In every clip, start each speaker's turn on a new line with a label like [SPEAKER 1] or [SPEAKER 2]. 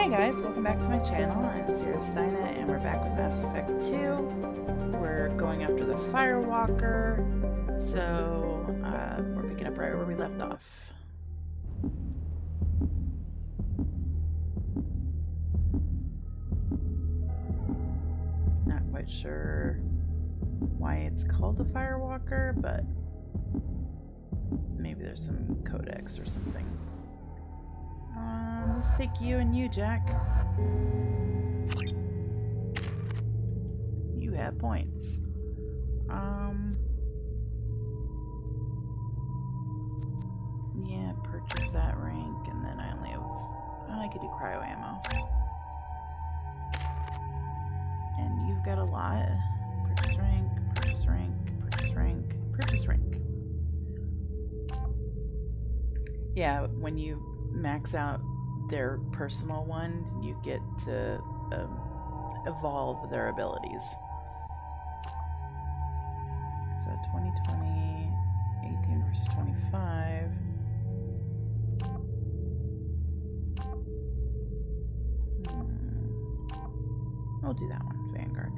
[SPEAKER 1] Hey guys, welcome back to my channel. I'm Ciarasteina and we're back with Mass Effect 2. We're going after the Firewalker, so we're picking up right where we left off. Not quite sure why it's called the Firewalker, but maybe there's some codex or something. Let's take you and you, Jack. You have points. Yeah, purchase that rank, and then I only have... Oh, I could do cryo ammo. And you've got a lot. Purchase rank, purchase rank, purchase rank, purchase rank. Yeah, when you max out their personal one, you get to evolve their abilities. So 2020, 18 versus 25. We'll do that one, Vanguard.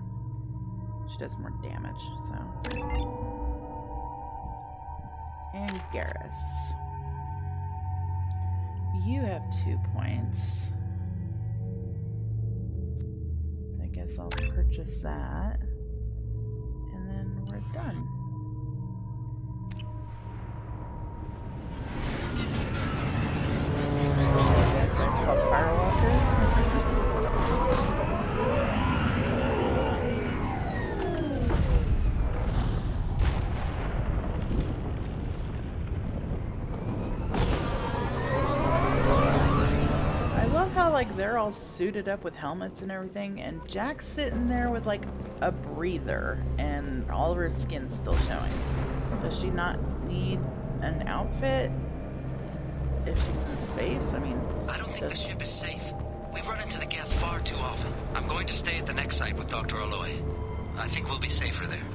[SPEAKER 1] She does more damage, so. And Garrus. You have 2 points. So I guess I'll purchase that. And then we're done. That's why it's called Firewalker. Like they're all suited up with helmets and everything, and Jack's sitting there with like a breather and all of her skin's still showing. Does she not need an outfit if she's in space? I mean,
[SPEAKER 2] I don't think the ship is safe. We've run into the Geth far too often. I'm going to stay at the next site with Dr. Aloy. I think we'll be safer there.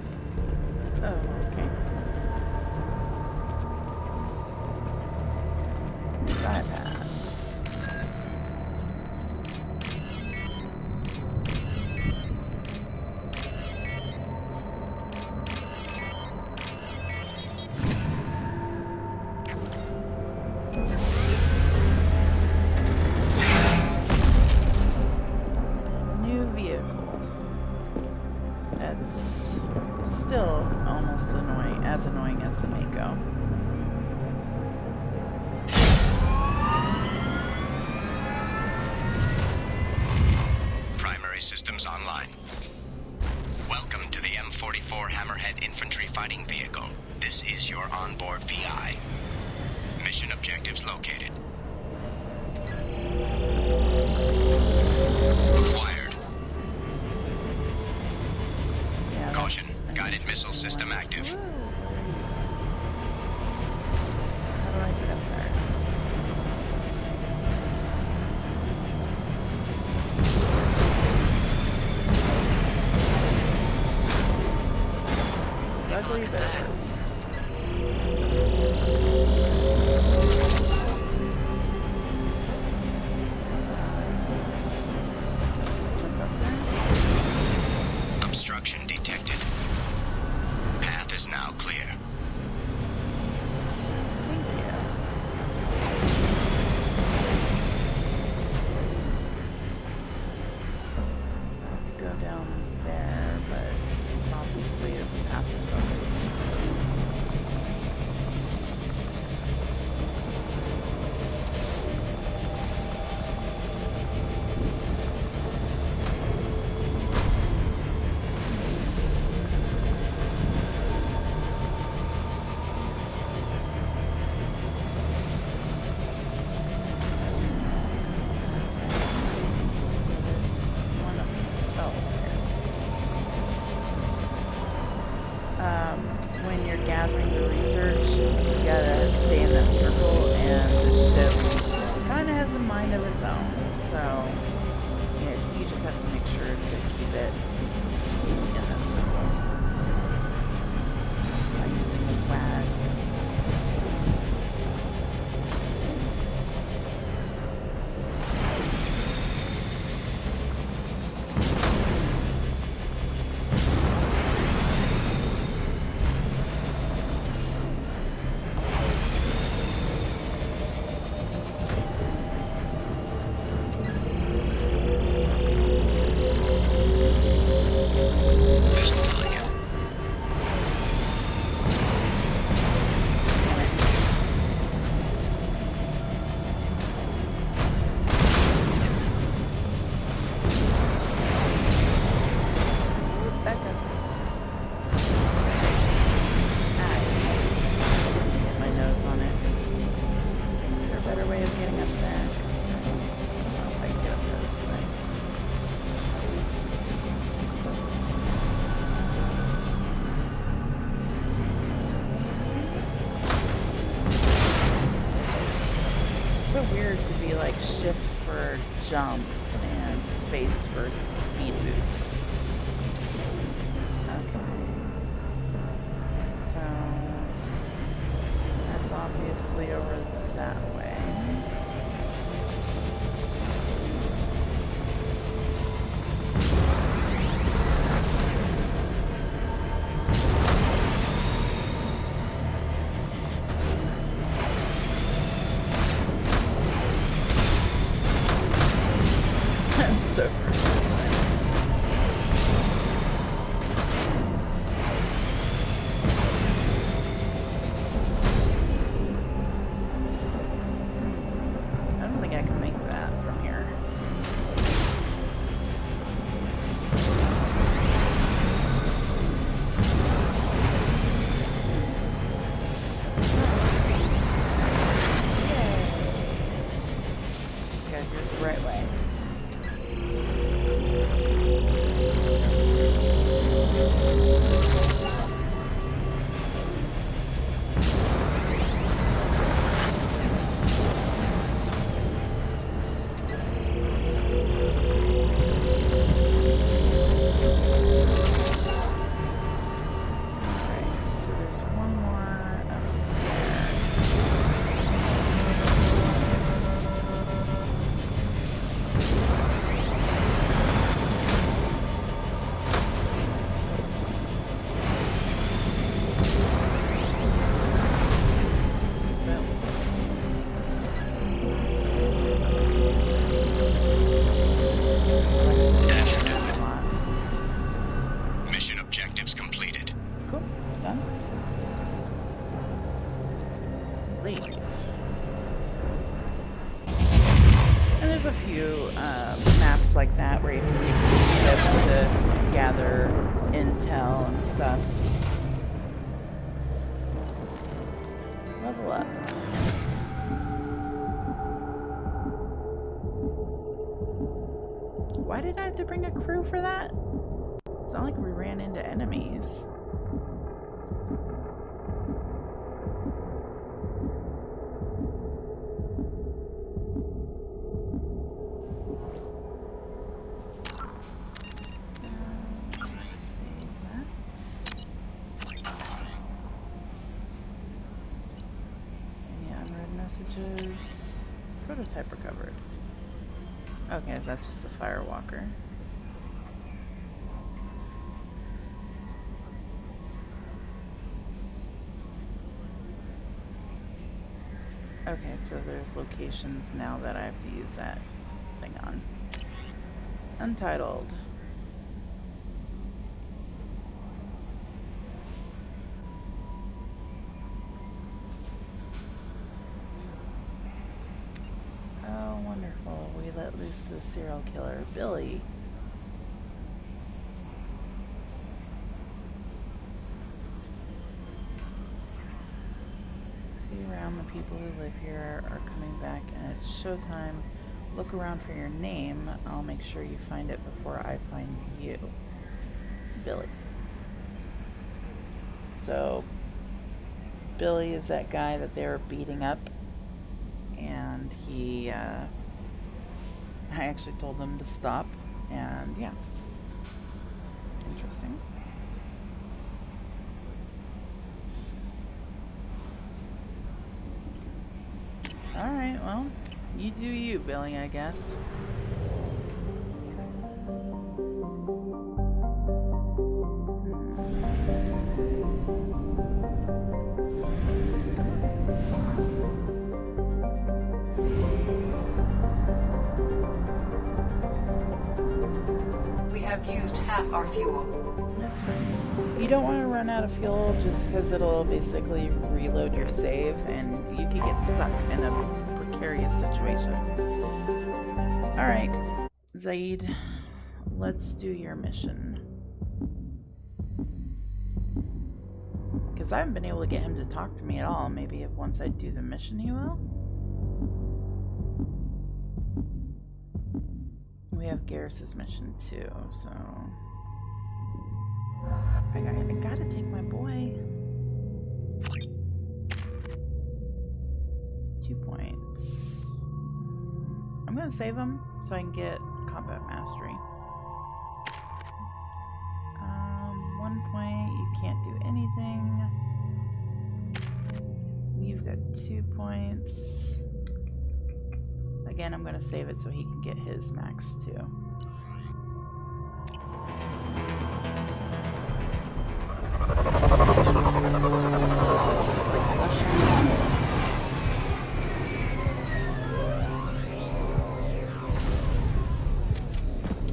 [SPEAKER 1] Oh, okay. Bypass.
[SPEAKER 2] Systems online. Welcome to the M44 Hammerhead Infantry Fighting Vehicle. This is your onboard VI. Mission objectives located. Acquired.
[SPEAKER 1] Yeah,
[SPEAKER 2] caution, guided missile system active.
[SPEAKER 1] How do I get up there? Ugly, but it works.
[SPEAKER 2] Obstruction detected. Path is now clear.
[SPEAKER 1] Thank you. I have to go down there, but this obviously isn't path for some reason. When you're gathering the research, you gotta stay in that circle, and the ship kind of has a mind of its own, so you just have to make sure to keep it in that circle by using the WASD. like shift for jump and space for speed boost. Okay. So that's obviously over that way. I'm so persistent. I don't think I can make that from here. Yay! Just gotta do it the right way. So there's one more up
[SPEAKER 2] Mission objectives completed.
[SPEAKER 1] Cool, done. Leave. And there's a few maps like that where you can take a trip to gather intel and stuff. Level up. Why did I have to bring a crew for that? It's not like we ran into enemies. Let's see that. Any unread messages? Prototype recovered. Okay, that's just a firewalker. Okay, so there's locations now that I have to use that thing on. Untitled. Oh, wonderful. We let loose the serial killer, Billy. See around, the people who live here are coming back and it's showtime. Look around for your name. I'll make sure you find it before I find you. Billy. So, Billy is that guy that they were beating up. And he, I actually told them to stop. And yeah. Interesting. Alright, well, you do you, Billy, I guess.
[SPEAKER 3] We have used half our fuel.
[SPEAKER 1] That's fine. You don't want to run out of fuel just because it'll basically reload your save and you could get stuck in a precarious situation. Alright, Zaeed, let's do your mission. Because I haven't been able to get him to talk to me at all. Maybe if once I do the mission he will? We have Garrus's mission too, so... I gotta take my boy. 2 points. I'm gonna save him so I can get combat mastery. 1 point. You can't do anything. You've got 2 points. Again, I'm gonna save it so he can get his max too.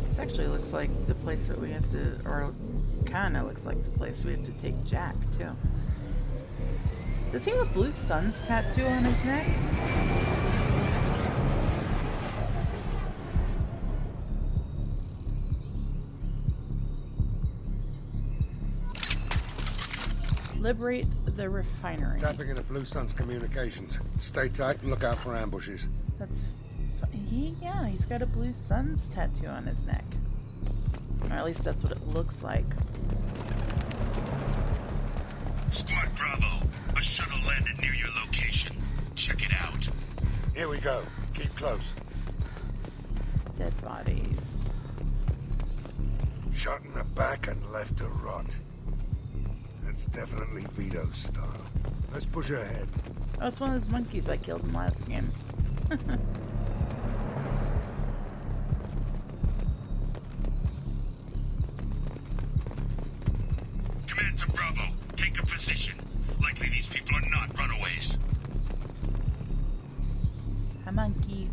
[SPEAKER 1] This actually looks like the place that we have to, or kinda looks like the place we have to take Jack too. Does he have a blue sun's tattoo on his neck? Liberate the refinery.
[SPEAKER 4] Tapping into Blue Sun's communications. Stay tight and look out for ambushes.
[SPEAKER 1] That's... yeah, he's got a blue sun's tattoo on his neck. Or at least that's what it looks like.
[SPEAKER 2] Squad Bravo, a shuttle landed near your location. Check it out.
[SPEAKER 4] Here we go. Keep close.
[SPEAKER 1] Dead bodies.
[SPEAKER 4] Shot in the back and left to rot. That's definitely Vito's style. Let's push ahead.
[SPEAKER 1] Oh, it's one of those monkeys I killed in last game.
[SPEAKER 2] Command to Bravo, take a position. Likely these people are not runaways.
[SPEAKER 1] A monkey.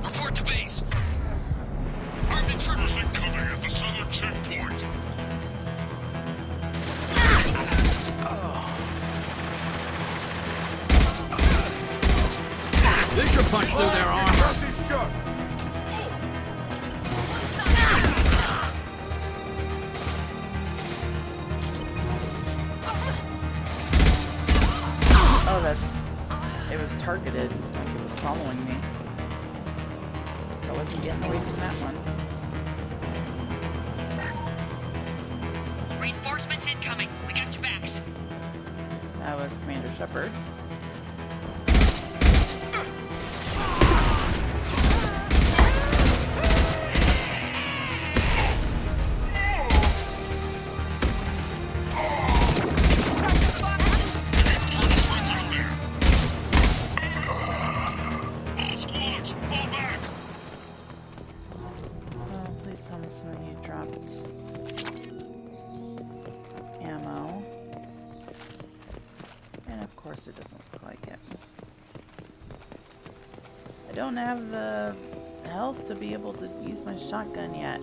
[SPEAKER 2] Report to base. Armed intruders incoming at the southern checkpoint.
[SPEAKER 5] This should punch through their armor.
[SPEAKER 1] Oh, that's... It was targeted, like it was following me. I wasn't getting away from that one.
[SPEAKER 6] Reinforcements incoming. We got your backs.
[SPEAKER 1] That was Commander Shepard. Oh, please tell me some of you dropped ammo. And of course it doesn't look like it. I don't have the health to be able to use my shotgun yet.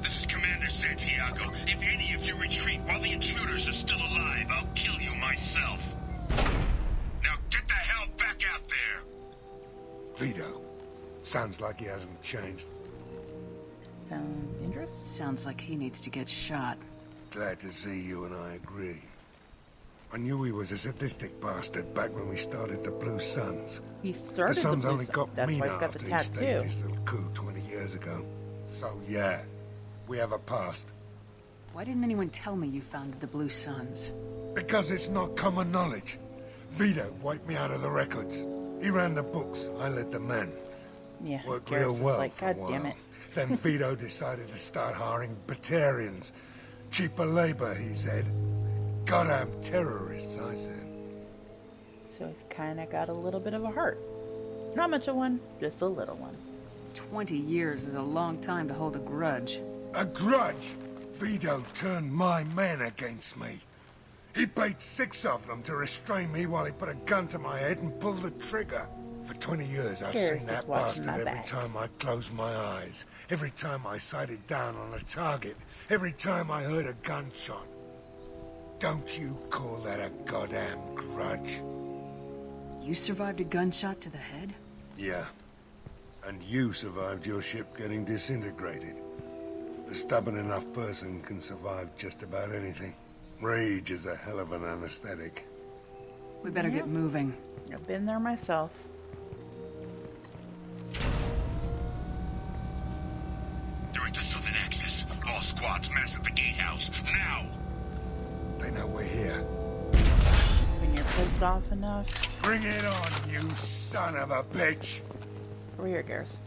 [SPEAKER 2] This is Commander Santiago. If any of you retreat while the intruders are still alive, I'll kill you myself. Now get the hell back out there!
[SPEAKER 4] Vito. Sounds like he hasn't changed.
[SPEAKER 1] Sounds dangerous.
[SPEAKER 3] Sounds like he needs to get shot.
[SPEAKER 4] Glad to see you and I agree. I knew he was a sadistic bastard back when we started the Blue Suns.
[SPEAKER 1] He started
[SPEAKER 4] The Suns
[SPEAKER 1] Blue
[SPEAKER 4] only
[SPEAKER 1] Sun.
[SPEAKER 4] got
[SPEAKER 1] That's
[SPEAKER 4] mean
[SPEAKER 1] why he's got
[SPEAKER 4] after
[SPEAKER 1] the
[SPEAKER 4] he staged
[SPEAKER 1] tattoo.
[SPEAKER 4] his little coup 20 years ago. So yeah, we have a past.
[SPEAKER 3] Why didn't anyone tell me you founded the Blue Suns?
[SPEAKER 4] Because it's not common knowledge. Vito wiped me out of the records. He ran the books, I led the men.
[SPEAKER 1] Yeah,
[SPEAKER 4] Worked
[SPEAKER 1] Garrus
[SPEAKER 4] real
[SPEAKER 1] is
[SPEAKER 4] well
[SPEAKER 1] like,
[SPEAKER 4] for a
[SPEAKER 1] God
[SPEAKER 4] while.
[SPEAKER 1] damn it.
[SPEAKER 4] Then Vito decided to start hiring Batarians. Cheaper labor, he said. Goddamn terrorists, I said.
[SPEAKER 1] So he's kind of got a little bit of a heart. Not much of one, just a little one.
[SPEAKER 3] 20 years is a long time to hold a grudge.
[SPEAKER 4] A grudge? Vito turned my men against me. He paid 6 of them to restrain me while he put a gun to my head and pulled the trigger. For 20 years, I've
[SPEAKER 1] Garrus
[SPEAKER 4] seen
[SPEAKER 1] is
[SPEAKER 4] that
[SPEAKER 1] watching
[SPEAKER 4] bastard
[SPEAKER 1] my
[SPEAKER 4] every
[SPEAKER 1] back.
[SPEAKER 4] time I closed my eyes. Every time I sighted down on a target. Every time I heard a gunshot. Don't you call that a goddamn grudge?
[SPEAKER 3] You survived a gunshot to the head?
[SPEAKER 4] Yeah. And you survived your ship getting disintegrated. A stubborn enough person can survive just about anything. Rage is a hell of an anesthetic.
[SPEAKER 3] We better get moving.
[SPEAKER 1] I've been there myself.
[SPEAKER 7] squads mass at the gatehouse, now!
[SPEAKER 4] They know we're here.
[SPEAKER 1] When you're pissed off enough.
[SPEAKER 4] Bring it on, you son of a bitch!
[SPEAKER 1] Over here, Garrus.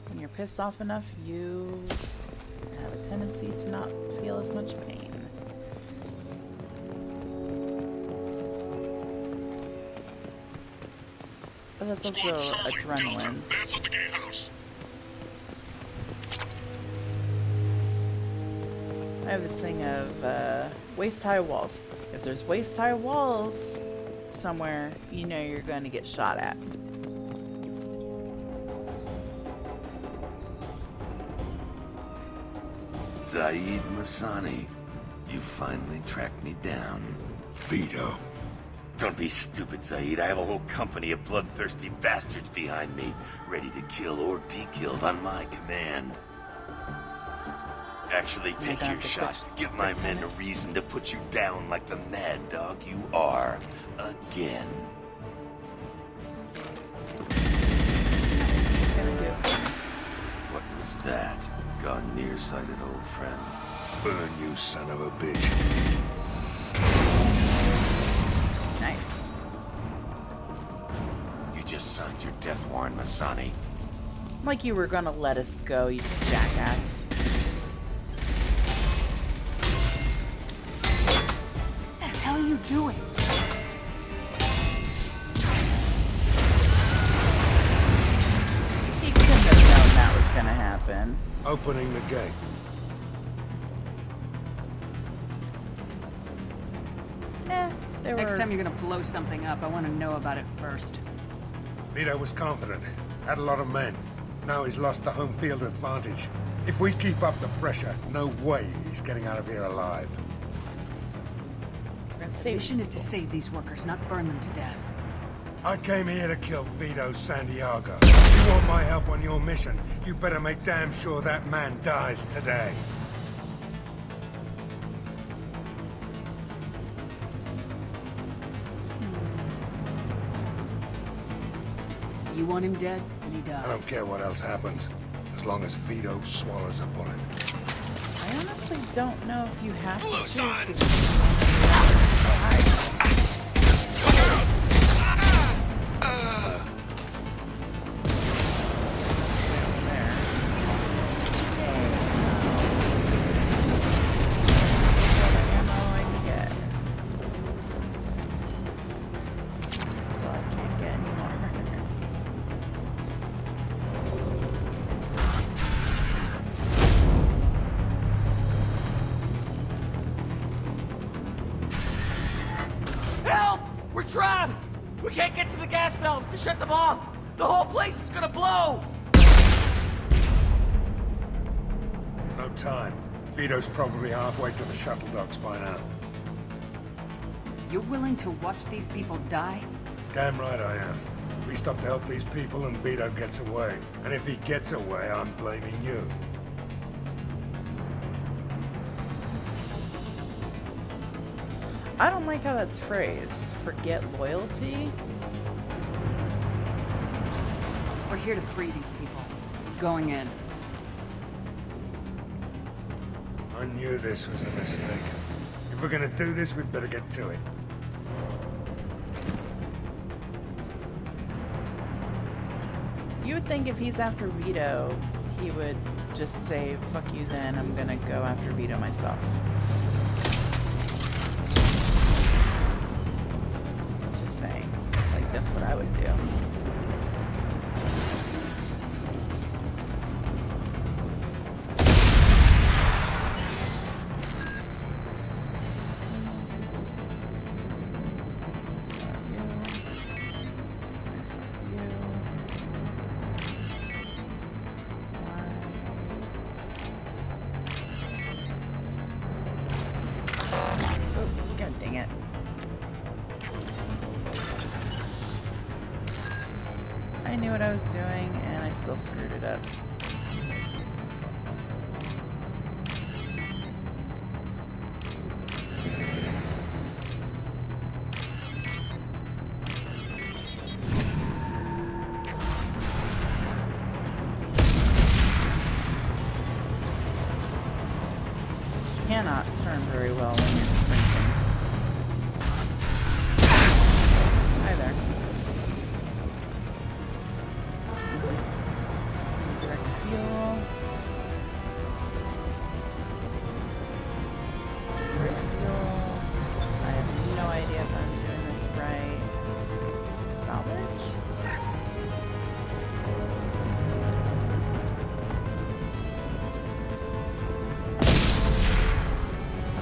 [SPEAKER 1] When you're pissed off enough, you have a tendency to not feel as much pain. But that's also adrenaline.
[SPEAKER 7] Mass at the gatehouse.
[SPEAKER 1] I have this thing of waist-high walls. If there's waist-high walls somewhere, you know you're going to get shot at.
[SPEAKER 8] Zaeed Masani, you finally tracked me down.
[SPEAKER 4] Vito.
[SPEAKER 8] Don't be stupid, Zaeed. I have a whole company of bloodthirsty bastards behind me, ready to kill or be killed on my command. Actually, take your shot. Give my men a reason to put you down like the mad dog you are. Again. What was that? Gone nearsighted, old friend.
[SPEAKER 4] Burn, you son of a bitch.
[SPEAKER 1] Nice.
[SPEAKER 8] You just signed your death warrant, Masani.
[SPEAKER 1] Like you were gonna let us go, you jackass.
[SPEAKER 3] What the hell are you doing?
[SPEAKER 1] He couldn't have known that was gonna happen.
[SPEAKER 4] Opening the gate.
[SPEAKER 1] They were...
[SPEAKER 3] Next time you're gonna blow something up, I want to know about it first.
[SPEAKER 4] Vito was confident. Had a lot of men. Now he's lost the home field advantage. If we keep up the pressure, no way he's getting out of here alive.
[SPEAKER 1] We're gonna
[SPEAKER 3] The
[SPEAKER 1] save
[SPEAKER 3] mission is to save these workers, not burn them to death.
[SPEAKER 4] I came here to kill Vito Santiago. If you want my help on your mission, you better make damn sure that man dies today.
[SPEAKER 3] You want him dead, and he
[SPEAKER 4] I
[SPEAKER 3] dies.
[SPEAKER 4] don't care what else happens, as long as Vito swallows a bullet.
[SPEAKER 1] I honestly don't know if you have
[SPEAKER 2] Hello,
[SPEAKER 1] to
[SPEAKER 2] son.
[SPEAKER 1] choose. Oh, hi.
[SPEAKER 9] Help! We're trapped! We can't get to the gas valves to shut them off! The whole place is gonna blow!
[SPEAKER 4] No time. Vito's probably halfway to the shuttle docks by now.
[SPEAKER 3] You're willing to watch these people die?
[SPEAKER 4] Damn right I am. We stop to help these people and Vito gets away. And if he gets away, I'm blaming you.
[SPEAKER 1] I don't like how that's phrased. Forget loyalty?
[SPEAKER 3] We're here to free these people. Going in.
[SPEAKER 4] I knew this was a mistake. If we're gonna do this, we'd better get to it.
[SPEAKER 1] You would think if he's after Vito, he would just say, fuck you then, I'm gonna go after Vito myself. Just saying. Like, that's what I would do. God dang it. I knew what I was doing, and I still screwed it up. cannot turn very well when you're sprinting. Hi there. Direct fuel. Direct fuel. I have no idea if I'm doing this right. Salvage?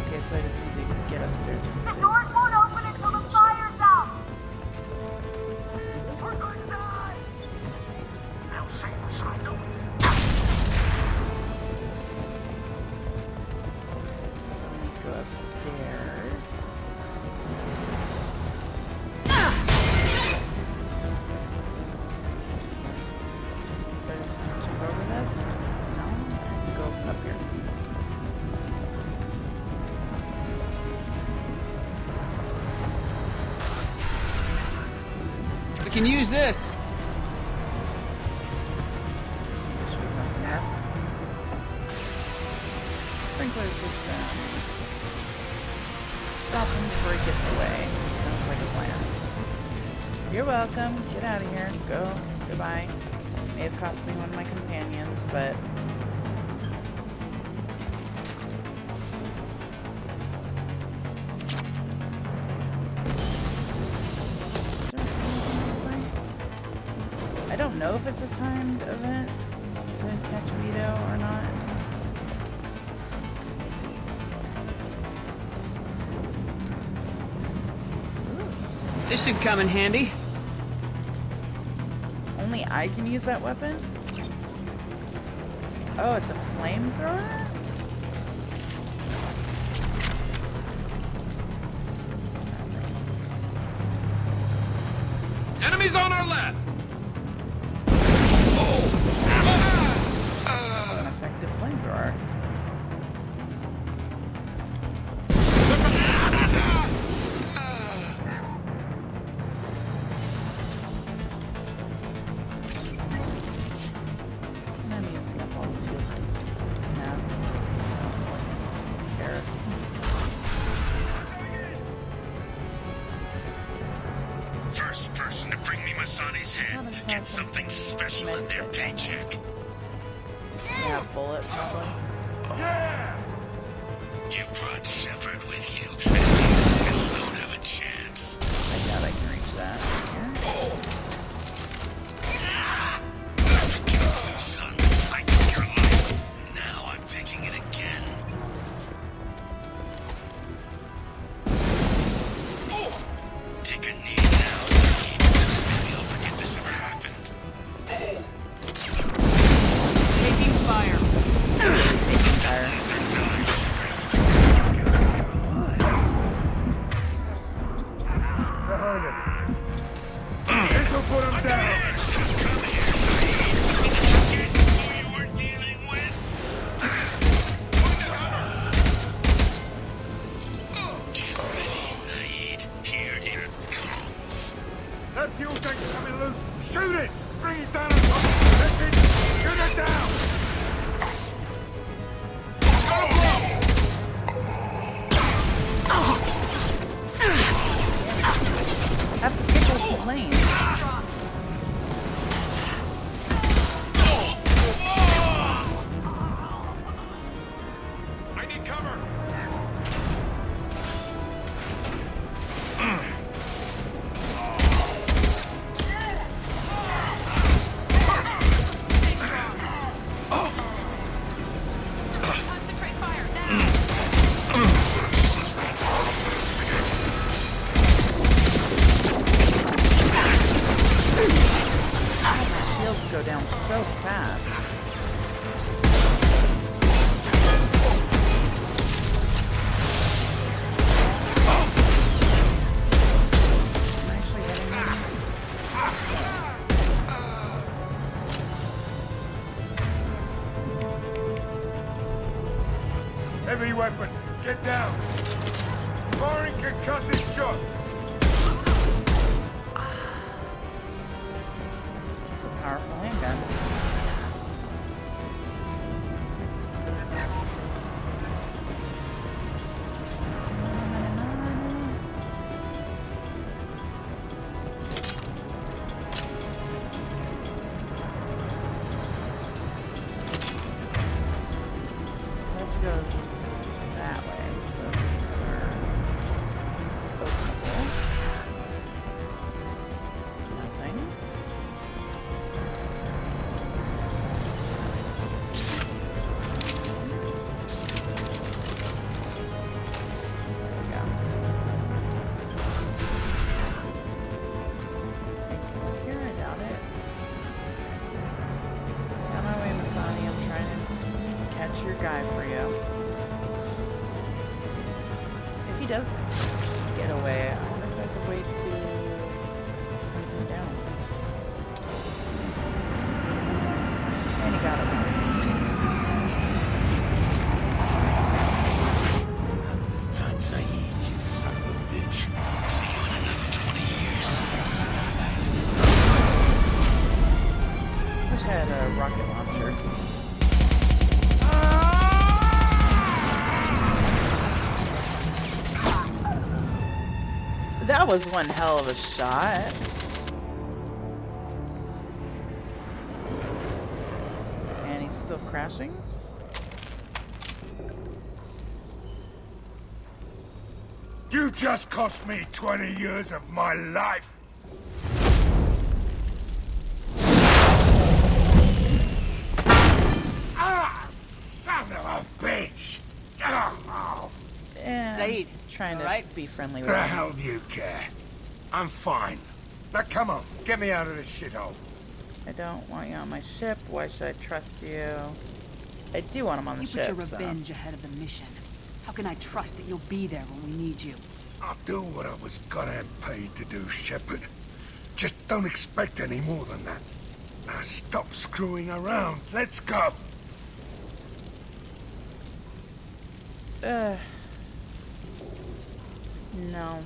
[SPEAKER 1] Okay, so I just need to get upstairs from
[SPEAKER 10] The doors won't open until the fire's out!
[SPEAKER 7] We're going to die! Now save us, I know.
[SPEAKER 1] So let me go upstairs. Do I just jump over this? No? I have to go up here.
[SPEAKER 5] We can use this.
[SPEAKER 1] She was on there. Sprinkler system. Stop him before he gets away. Sounds like a plan. You're welcome. Get out of here. Go. Goodbye. May have cost me one of my companions, but... Is there anything this way? I don't know if it's a timed event to catch Vito or not.
[SPEAKER 5] This should come in handy.
[SPEAKER 1] Only I can use that weapon? Oh, it's a flamethrower?
[SPEAKER 5] Enemies on our left.
[SPEAKER 1] It's an effective flamethrower. And I'm using up all the fuel. No. Care.
[SPEAKER 7] First person to bring me Masani's hand gets something special in their paycheck.
[SPEAKER 1] Yeah, bullet probably.
[SPEAKER 7] You brought Shepard with you, and you still don't have a chance.
[SPEAKER 1] I doubt I can reach that. Here.
[SPEAKER 7] After killing two sons, I took your life. Now I'm taking it again. Take a knee now, Zaeed. Maybe I'll forget this ever happened.
[SPEAKER 5] Taking fire.
[SPEAKER 1] Taking fire.
[SPEAKER 4] This'll put him down!
[SPEAKER 7] Get ready, Zaeed. Here it comes.
[SPEAKER 4] That fuel tank's coming loose! Shoot it! Bring it down on top! That's it! Shoot it down!
[SPEAKER 1] Have to pick up the lane.
[SPEAKER 7] I need cover.
[SPEAKER 6] Concentrate fire now.
[SPEAKER 1] Shields go down so fast. I'm actually getting them.
[SPEAKER 4] Heavy weapon! Get down! Firing concussive shot!
[SPEAKER 1] It's a powerful handgun. go that way, so these are openable. Nothing. There we go. Anything up here? I doubt it. On my way, Masani. I'm trying to catch your guy for you. If he does get away, I wonder if there's a way to hunt him down. And he got away.
[SPEAKER 8] Not this time, Zaeed, you son of a bitch. See you in another 20 years.
[SPEAKER 1] Wish I had a rocket launcher. That was one hell of a shot. And he's still crashing?
[SPEAKER 4] You just cost me 20 years of my life. Ah, son of a bitch. Oh.
[SPEAKER 1] And
[SPEAKER 5] Zaeed,
[SPEAKER 1] trying to
[SPEAKER 5] alright?
[SPEAKER 1] be friendly with
[SPEAKER 4] The
[SPEAKER 1] him.
[SPEAKER 4] hell do you care? I'm fine. Now come on, get me out of this shithole.
[SPEAKER 1] I don't want you on my ship. Why should I trust you? I do want him on the
[SPEAKER 5] You
[SPEAKER 1] ship.
[SPEAKER 5] put your revenge ahead of the mission. How can I trust that you'll be there when we need you?
[SPEAKER 4] I'll do what I was goddamn paid to do, Shepard. Just don't expect any more than that. Now stop screwing around. Let's go.
[SPEAKER 1] No.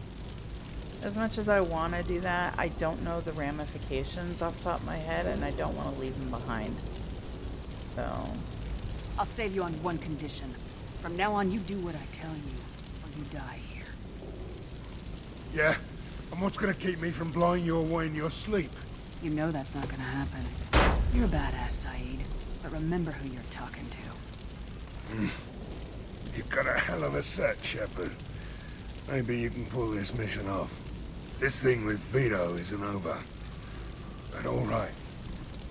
[SPEAKER 1] As much as I want to do that, I don't know the ramifications off the top of my head, and I don't want to leave him behind. So...
[SPEAKER 5] I'll save you on one condition. From now on, you do what I tell you, or you die here.
[SPEAKER 4] Yeah? And what's gonna keep me from blowing you away in your sleep?
[SPEAKER 5] You know that's not gonna happen. You're a badass, Zaeed. But remember who you're talking to.
[SPEAKER 4] You've got a hell of a set, Shepard. Maybe you can pull this mission off. This thing with Vito isn't over. But all right.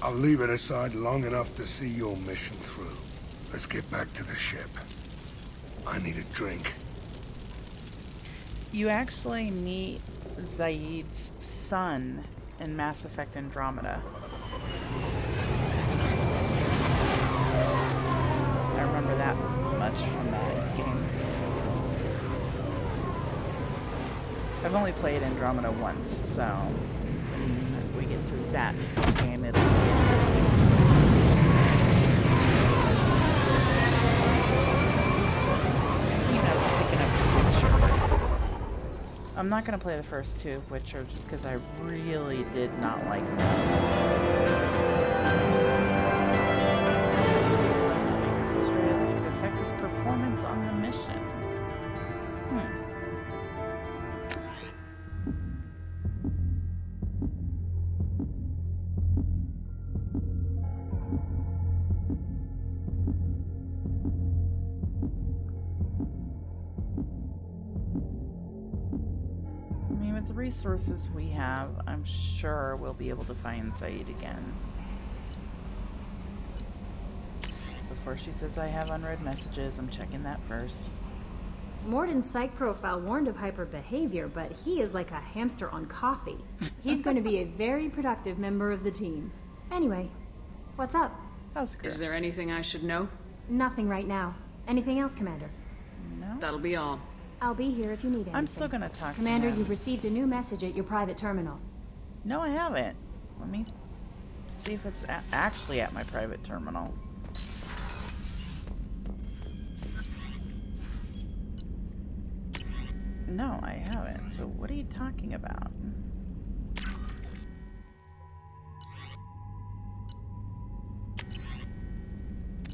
[SPEAKER 4] I'll leave it aside long enough to see your mission through. Let's get back to the ship. I need a drink.
[SPEAKER 1] You actually meet Zaeed's son in Mass Effect Andromeda. I remember that much from that game. I've only played Andromeda once, so when we get to that game, it'll be interesting. I'm not going to play the first two Witcher just because I really did not like them. This could affect his performance on the mission. The resources we have, I'm sure we'll be able to find Zaeed again. Before she says I have unread messages, I'm checking that first.
[SPEAKER 11] Morden's psych profile warned of hyper behavior, but he is like a hamster on coffee. He's going to be a very productive member of the team. Anyway, what's up?
[SPEAKER 5] Is there anything I should know?
[SPEAKER 11] Nothing right now. Anything else, Commander?
[SPEAKER 1] No.
[SPEAKER 5] That'll be all.
[SPEAKER 11] I'll be here if you need anything.
[SPEAKER 1] I'm still gonna talk
[SPEAKER 11] Commander,
[SPEAKER 1] to him.
[SPEAKER 11] you've received a new message at your private terminal.
[SPEAKER 1] No, I haven't. Let me see if it's actually at my private terminal. No, I haven't. So what are you talking about?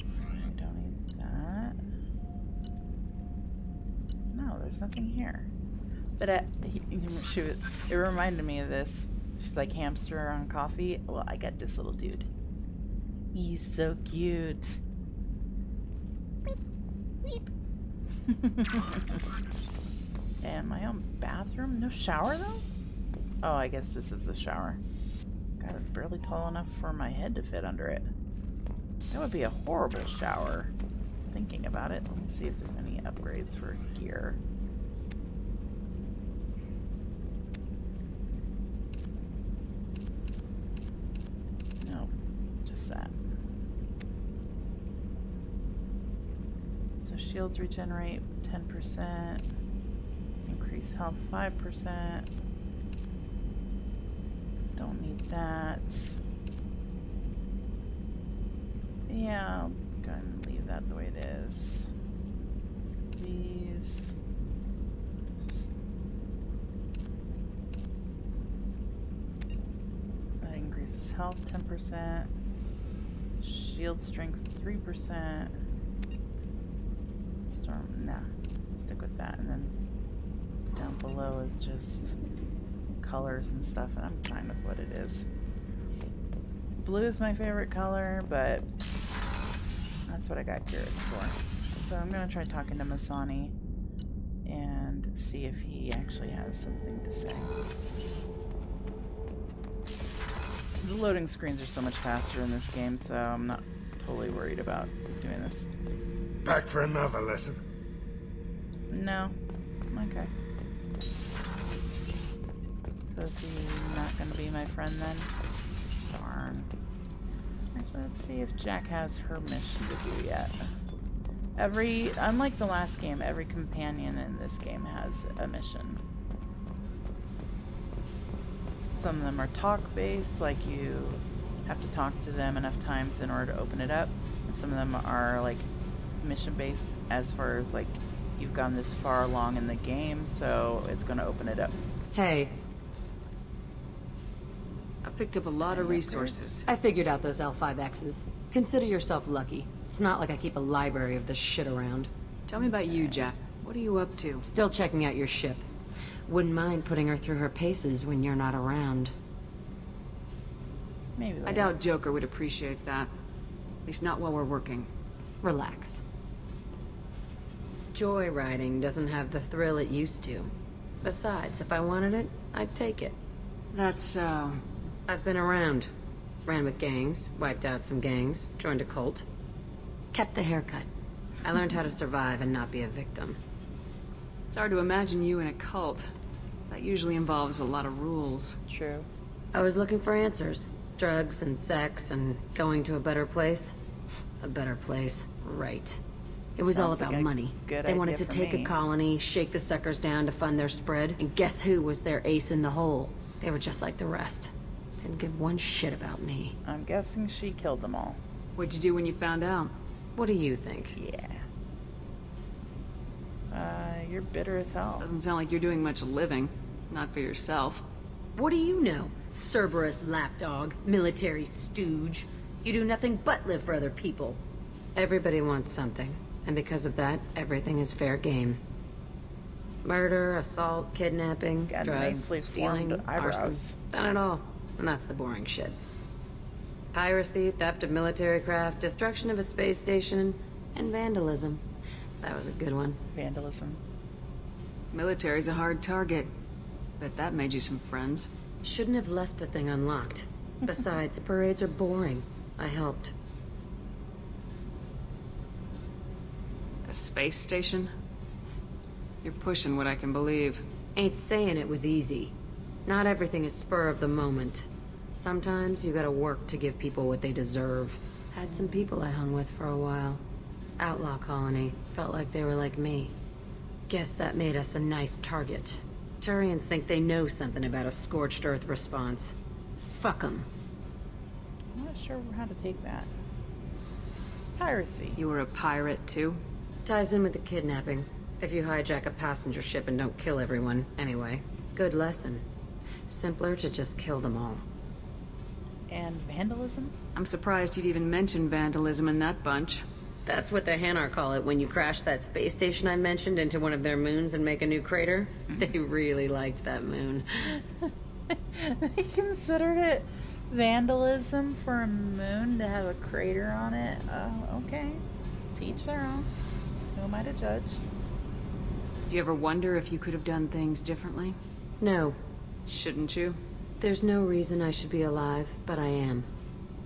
[SPEAKER 1] I don't need that. No, there's nothing here. But it reminded me of this. She's like hamster on coffee. Well, I got this little dude. He's so cute. And my own bathroom? No shower though? Oh, I guess this is the shower. God, it's barely tall enough for my head to fit under it. That would be a horrible shower. Thinking about it. Let me see if there's any upgrades for gear. No, just that. So shields regenerate 10%. Increase health 5%. Don't need that. Yeah, I'll go ahead and leave that the way it is. These. Just, that increases health 10%. Shield strength 3%. Storm, nah. Stick with that. And then down below is just colors and stuff, and I'm fine with what it is. Blue is my favorite color, but that's what I got curious for. So I'm gonna try talking to Masani and see if he actually has something to say. The loading screens are so much faster in this game, so I'm not totally worried about doing this.
[SPEAKER 4] Back for another lesson?
[SPEAKER 1] No. Okay. So is he not going to be my friend then? Darn. Actually, let's see if Jack has her mission to do yet. Unlike the last game, every companion in this game has a mission. Some of them are talk-based, like you have to talk to them enough times in order to open it up. And some of them are like mission-based as far as like you've gone this far along in the game, so it's going to open it up.
[SPEAKER 12] Hey.
[SPEAKER 5] I've picked up a lot of resources.
[SPEAKER 12] I figured out those L5Xs. Consider yourself lucky. It's not like I keep a library of this shit around.
[SPEAKER 5] Tell me about you, Jack. What are you up to?
[SPEAKER 12] Still checking out your ship. Wouldn't mind putting her through her paces when you're not around.
[SPEAKER 1] Maybe later.
[SPEAKER 5] I doubt Joker would appreciate that. At least not while we're working.
[SPEAKER 12] Relax. Joyriding doesn't have the thrill it used to. Besides, if I wanted it, I'd take it.
[SPEAKER 5] That's so...
[SPEAKER 12] I've been around. Ran with gangs, wiped out some gangs, joined a cult. Kept the haircut. I learned how to survive and not be a victim.
[SPEAKER 5] It's hard to imagine you in a cult. That usually involves a lot of rules.
[SPEAKER 1] True.
[SPEAKER 12] I was looking for answers. Drugs and sex and going to a better place. A better place, right. It was all about money. They wanted to take a colony, shake the suckers down to fund their spread, and guess who was their ace in the hole? They were just like the rest. Didn't give one shit about me.
[SPEAKER 1] I'm guessing she killed them all.
[SPEAKER 5] What'd you do when you found out?
[SPEAKER 12] What do you think?
[SPEAKER 1] Yeah. You're bitter as hell.
[SPEAKER 5] Doesn't sound like you're doing much living. Not for yourself.
[SPEAKER 12] What do you know? Cerberus lapdog, military stooge. You do nothing but live for other people. Everybody wants something. And because of that, everything is fair game. Murder, assault, kidnapping, drugs, stealing, arson. Done it all. And that's the boring shit. Piracy, theft of military craft, destruction of a space station, and vandalism. That was a good one.
[SPEAKER 1] Vandalism.
[SPEAKER 5] Military's a hard target. Bet that made you some friends.
[SPEAKER 12] Shouldn't have left the thing unlocked. Besides, parades are boring. I helped.
[SPEAKER 5] A space station? You're pushing what I can believe.
[SPEAKER 12] Ain't saying it was easy. Not everything is spur of the moment. Sometimes you gotta work to give people what they deserve. Had some people I hung with for a while. Outlaw colony. Felt like they were like me. Guess that made us a nice target. Turians think they know something about a scorched earth response. Fuck 'em.
[SPEAKER 1] I'm not sure how to take that. Piracy.
[SPEAKER 5] You were a pirate too?
[SPEAKER 12] Ties in with the kidnapping. If you hijack a passenger ship and don't kill everyone, anyway. Good lesson. Simpler to just kill them all.
[SPEAKER 1] And vandalism?
[SPEAKER 5] I'm surprised you'd even mention vandalism in that bunch.
[SPEAKER 12] That's what the Hanar call it when you crash that space station I mentioned into one of their moons and make a new crater. They really liked that moon.
[SPEAKER 1] They considered it vandalism for a moon to have a crater on it? Oh, okay. Teach their own. Who am I to judge?
[SPEAKER 5] Do you ever wonder if you could have done things differently?
[SPEAKER 12] No.
[SPEAKER 5] Shouldn't you?
[SPEAKER 12] There's no reason I should be alive, but I am.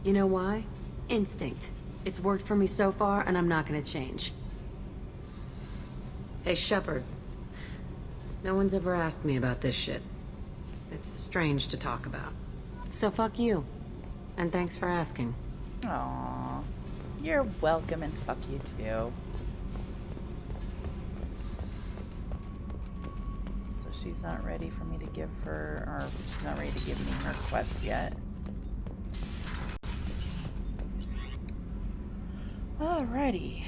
[SPEAKER 12] You know why? Instinct. It's worked for me so far, and I'm not gonna change. Hey, Shepard. No one's ever asked me about this shit. It's strange to talk about. So fuck you. And thanks for asking.
[SPEAKER 1] Aww. You're welcome, and fuck you too. So she's not ready for me to give her, or she's not ready to give me her quest yet. Alrighty.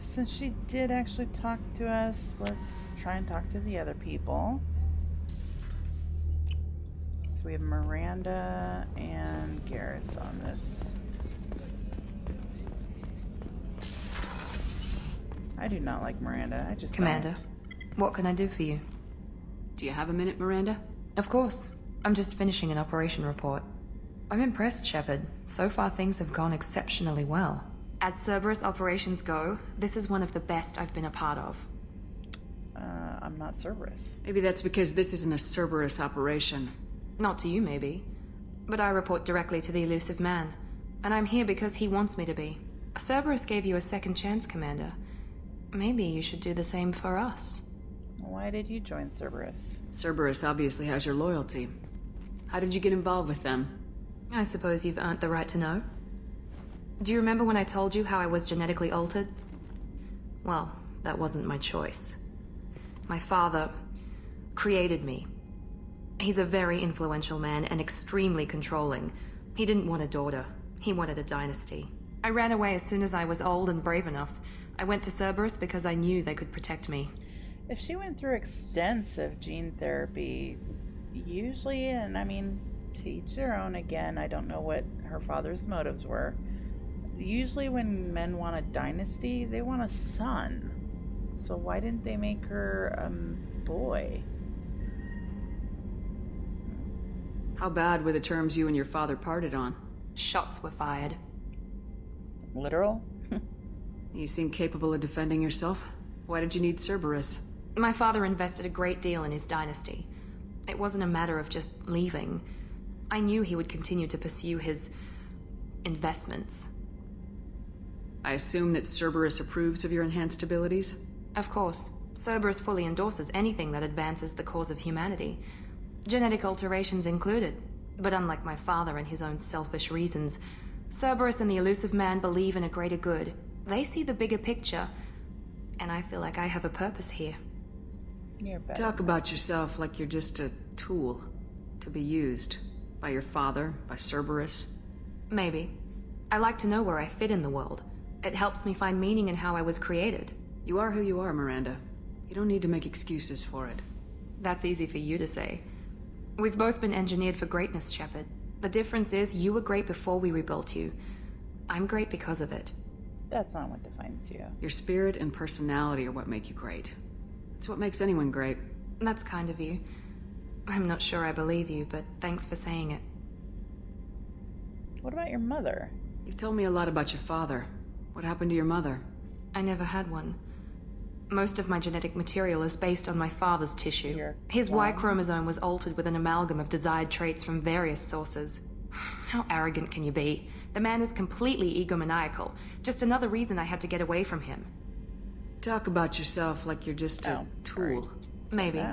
[SPEAKER 1] Since she did actually talk to us, let's try and talk to the other people. So we have Miranda and Garrus on this. I do not like Miranda. I just
[SPEAKER 13] Commander, what can I do for you?
[SPEAKER 5] Do you have a minute, Miranda?
[SPEAKER 13] Of course. I'm just finishing an operation report. I'm impressed, Shepard. So far things have gone exceptionally well. As Cerberus operations go, this is one of the best I've been a part of.
[SPEAKER 1] I'm not Cerberus.
[SPEAKER 5] Maybe that's because this isn't a Cerberus operation.
[SPEAKER 13] Not to you, maybe. But I report directly to the elusive man. And I'm here because he wants me to be. Cerberus gave you a second chance, Commander. Maybe you should do the same for us.
[SPEAKER 1] Why did you join Cerberus?
[SPEAKER 5] Cerberus obviously has your loyalty. How did you get involved with them?
[SPEAKER 13] I suppose you've earned the right to know. Do you remember when I told you how I was genetically altered? Well, that wasn't my choice. My father created me. He's a very influential man and extremely controlling. He didn't want a daughter. He wanted a dynasty. I ran away as soon as I was old and brave enough. I went to Cerberus because I knew they could protect me.
[SPEAKER 1] If she went through extensive gene therapy, usually, and I mean, to each their own again, I don't know what her father's motives were. Usually when men want a dynasty, they want a son. So why didn't they make her a boy?
[SPEAKER 5] How bad were the terms you and your father parted on?
[SPEAKER 13] Shots were fired.
[SPEAKER 1] Literal?
[SPEAKER 5] You seem capable of defending yourself. Why did you need Cerberus?
[SPEAKER 13] My father invested a great deal in his dynasty. It wasn't a matter of just leaving. I knew he would continue to pursue his investments.
[SPEAKER 5] I assume that Cerberus approves of your enhanced abilities?
[SPEAKER 13] Of course. Cerberus fully endorses anything that advances the cause of humanity. Genetic alterations included. But unlike my father and his own selfish reasons, Cerberus and the elusive man believe in a greater good. They see the bigger picture, and I feel like I have a purpose here.
[SPEAKER 1] You're better.
[SPEAKER 5] Talk about yourself like you're just a tool to be used by your father, by Cerberus.
[SPEAKER 13] Maybe. I like to know where I fit in the world. It helps me find meaning in how I was created.
[SPEAKER 5] You are who you are, Miranda. You don't need to make excuses for it.
[SPEAKER 13] That's easy for you to say. We've both been engineered for greatness, Shepard. The difference is you were great before we rebuilt you. I'm great because of it.
[SPEAKER 1] That's not what defines you.
[SPEAKER 5] Your spirit and personality are what make you great. It's what makes anyone great.
[SPEAKER 13] That's kind of you. I'm not sure I believe you, but thanks for saying it.
[SPEAKER 1] What about your mother?
[SPEAKER 5] You've told me a lot about your father. What happened to your mother?
[SPEAKER 13] I never had one. Most of my genetic material is based on my father's tissue. His Y chromosome was altered with an amalgam of desired traits from various sources. How arrogant can you be? The man is completely egomaniacal. Just another reason I had to get away from him.
[SPEAKER 5] Talk about yourself like you're just a tool.
[SPEAKER 13] Maybe.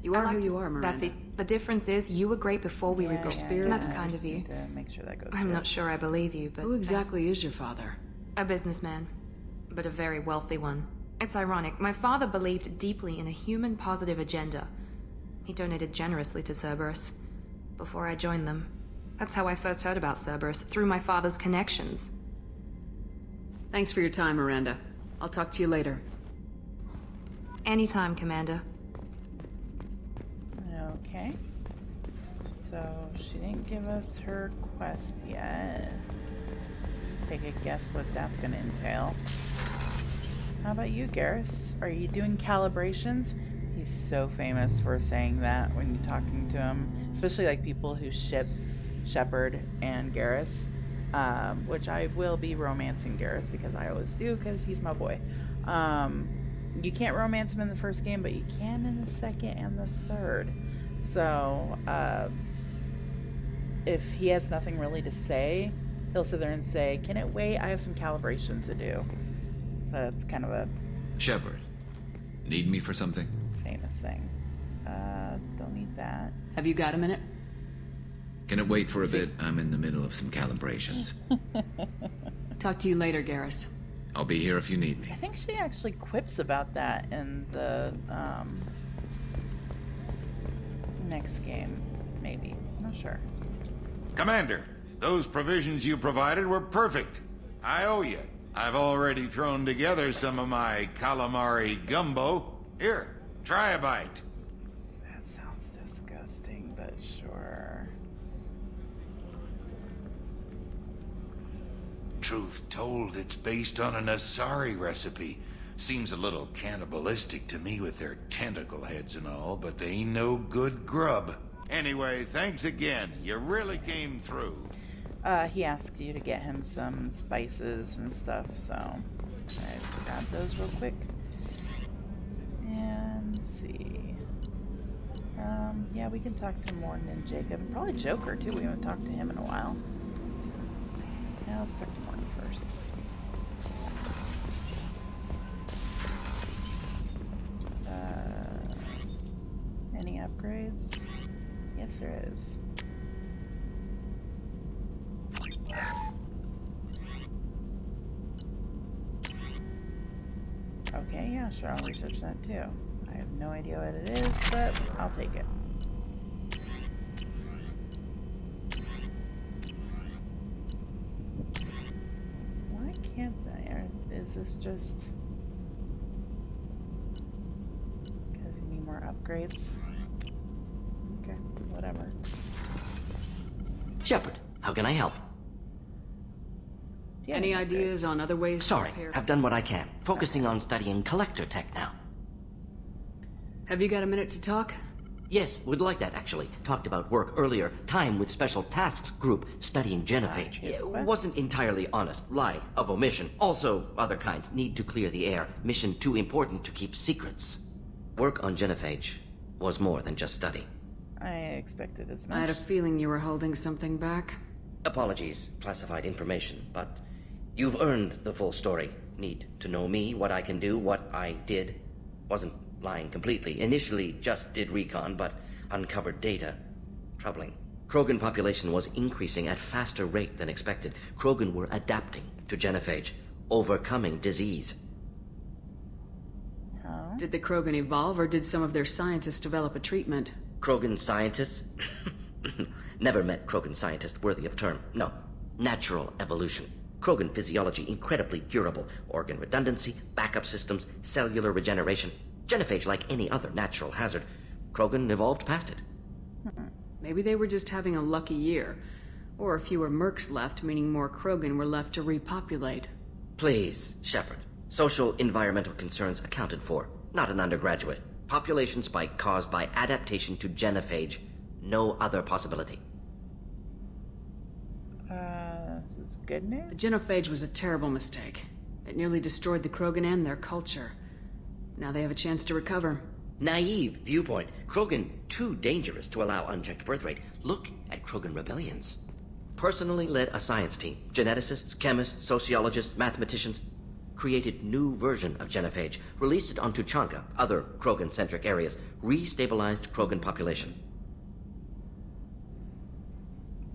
[SPEAKER 5] You are who you are, Miranda.
[SPEAKER 13] That's it. The difference is you were great before we rebuilt.
[SPEAKER 5] Spirit.
[SPEAKER 13] That's kind of you.
[SPEAKER 1] Make sure that goes
[SPEAKER 13] I'm not sure I believe you, but...
[SPEAKER 5] Who exactly is your father?
[SPEAKER 13] A businessman, but a very wealthy one. It's ironic. My father believed deeply in a human-positive agenda. He donated generously to Cerberus before I joined them. That's how I first heard about Cerberus, through my father's connections.
[SPEAKER 5] Thanks for your time, Miranda. I'll talk to you later.
[SPEAKER 13] Anytime, Commander.
[SPEAKER 1] Okay. So, she didn't give us her quest yet. Take a guess what that's going to entail. How about you, Garrus? Are you doing calibrations? He's so famous for saying that when you're talking to him. Especially like people who ship Shepard and Garrus. Which I will be romancing Garrus because I always do because he's my boy. you can't romance him in the first game, but you can in the second and the third. So, if he has nothing really to say, he'll sit there and say, "Can it wait? I have some calibration to do." So it's kind of a
[SPEAKER 14] Shepard, need me for something?
[SPEAKER 1] famous thing. Don't need that.
[SPEAKER 5] Have you got a minute?
[SPEAKER 14] Can it wait for a bit? I'm in the middle of some calibrations.
[SPEAKER 5] Talk to you later, Garrus.
[SPEAKER 14] I'll be here if you need me.
[SPEAKER 1] I think she actually quips about that in the next game, maybe. Not sure.
[SPEAKER 7] Commander, those provisions you provided were perfect. I owe you. I've already thrown together some of my calamari gumbo. Here, try a bite.
[SPEAKER 1] That sounds disgusting, but sure.
[SPEAKER 7] Truth told, it's based on an Asari recipe. Seems a little cannibalistic to me with their tentacle heads and all, but they ain't no good grub. Anyway, thanks again. You really came through.
[SPEAKER 1] He asked you to get him some spices and stuff, so I grabbed those real quick. And let's see. Yeah, we can talk to Morton and Jacob. And probably Joker, too. We haven't talked to him in a while. Yeah, let's talk to Morton first. Any upgrades? Yes, there is. Okay, yeah, sure, I'll research that too. I have no idea what it is, but I'll take it. Why can't I? Is this just because you need more upgrades? Okay, whatever.
[SPEAKER 15] Shepard, how can I help?
[SPEAKER 5] Any ideas on other ways
[SPEAKER 15] Sorry,
[SPEAKER 5] to repair?
[SPEAKER 15] I've done what I can. Focusing on studying collector tech now.
[SPEAKER 5] Have you got a minute to talk?
[SPEAKER 15] Yes, would like that actually. Talked about work earlier. Time with Special Tasks Group studying genophage. Wasn't entirely honest. Lie of omission. Also, other kinds. Need to clear the air. Mission too important to keep secrets. Work on genophage was more than just study.
[SPEAKER 1] I expected as much.
[SPEAKER 5] I had a feeling you were holding something back.
[SPEAKER 15] Apologies, classified information, but you've earned the full story. Need to know me, what I can do, what I did. Wasn't lying completely. Initially just did recon, but uncovered data. Troubling. Krogan population was increasing at faster rate than expected. Krogan were adapting to genophage, overcoming disease.
[SPEAKER 1] Oh.
[SPEAKER 5] Did the Krogan evolve, or did some of their scientists develop a treatment?
[SPEAKER 15] Krogan scientists? Never met Krogan scientist worthy of term. No. Natural evolution. Krogan physiology incredibly durable. Organ redundancy, backup systems, cellular regeneration. Genophage like any other natural hazard. Krogan evolved past it.
[SPEAKER 5] Maybe they were just having a lucky year. Or fewer mercs left, meaning more Krogan were left to repopulate.
[SPEAKER 15] Please, Shepard. Social environmental concerns accounted for. Not an undergraduate. Population spike caused by adaptation to genophage. No other possibility.
[SPEAKER 1] This is good news?
[SPEAKER 5] The genophage was a terrible mistake. It nearly destroyed the Krogan and their culture. Now they have a chance to recover.
[SPEAKER 15] Naive viewpoint. Krogan too dangerous to allow unchecked birth rate. Look at Krogan rebellions. Personally led a science team. Geneticists, chemists, sociologists, mathematicians. Created new version of genophage. Released it on Tuchanka, other Krogan-centric areas. Restabilized Krogan population.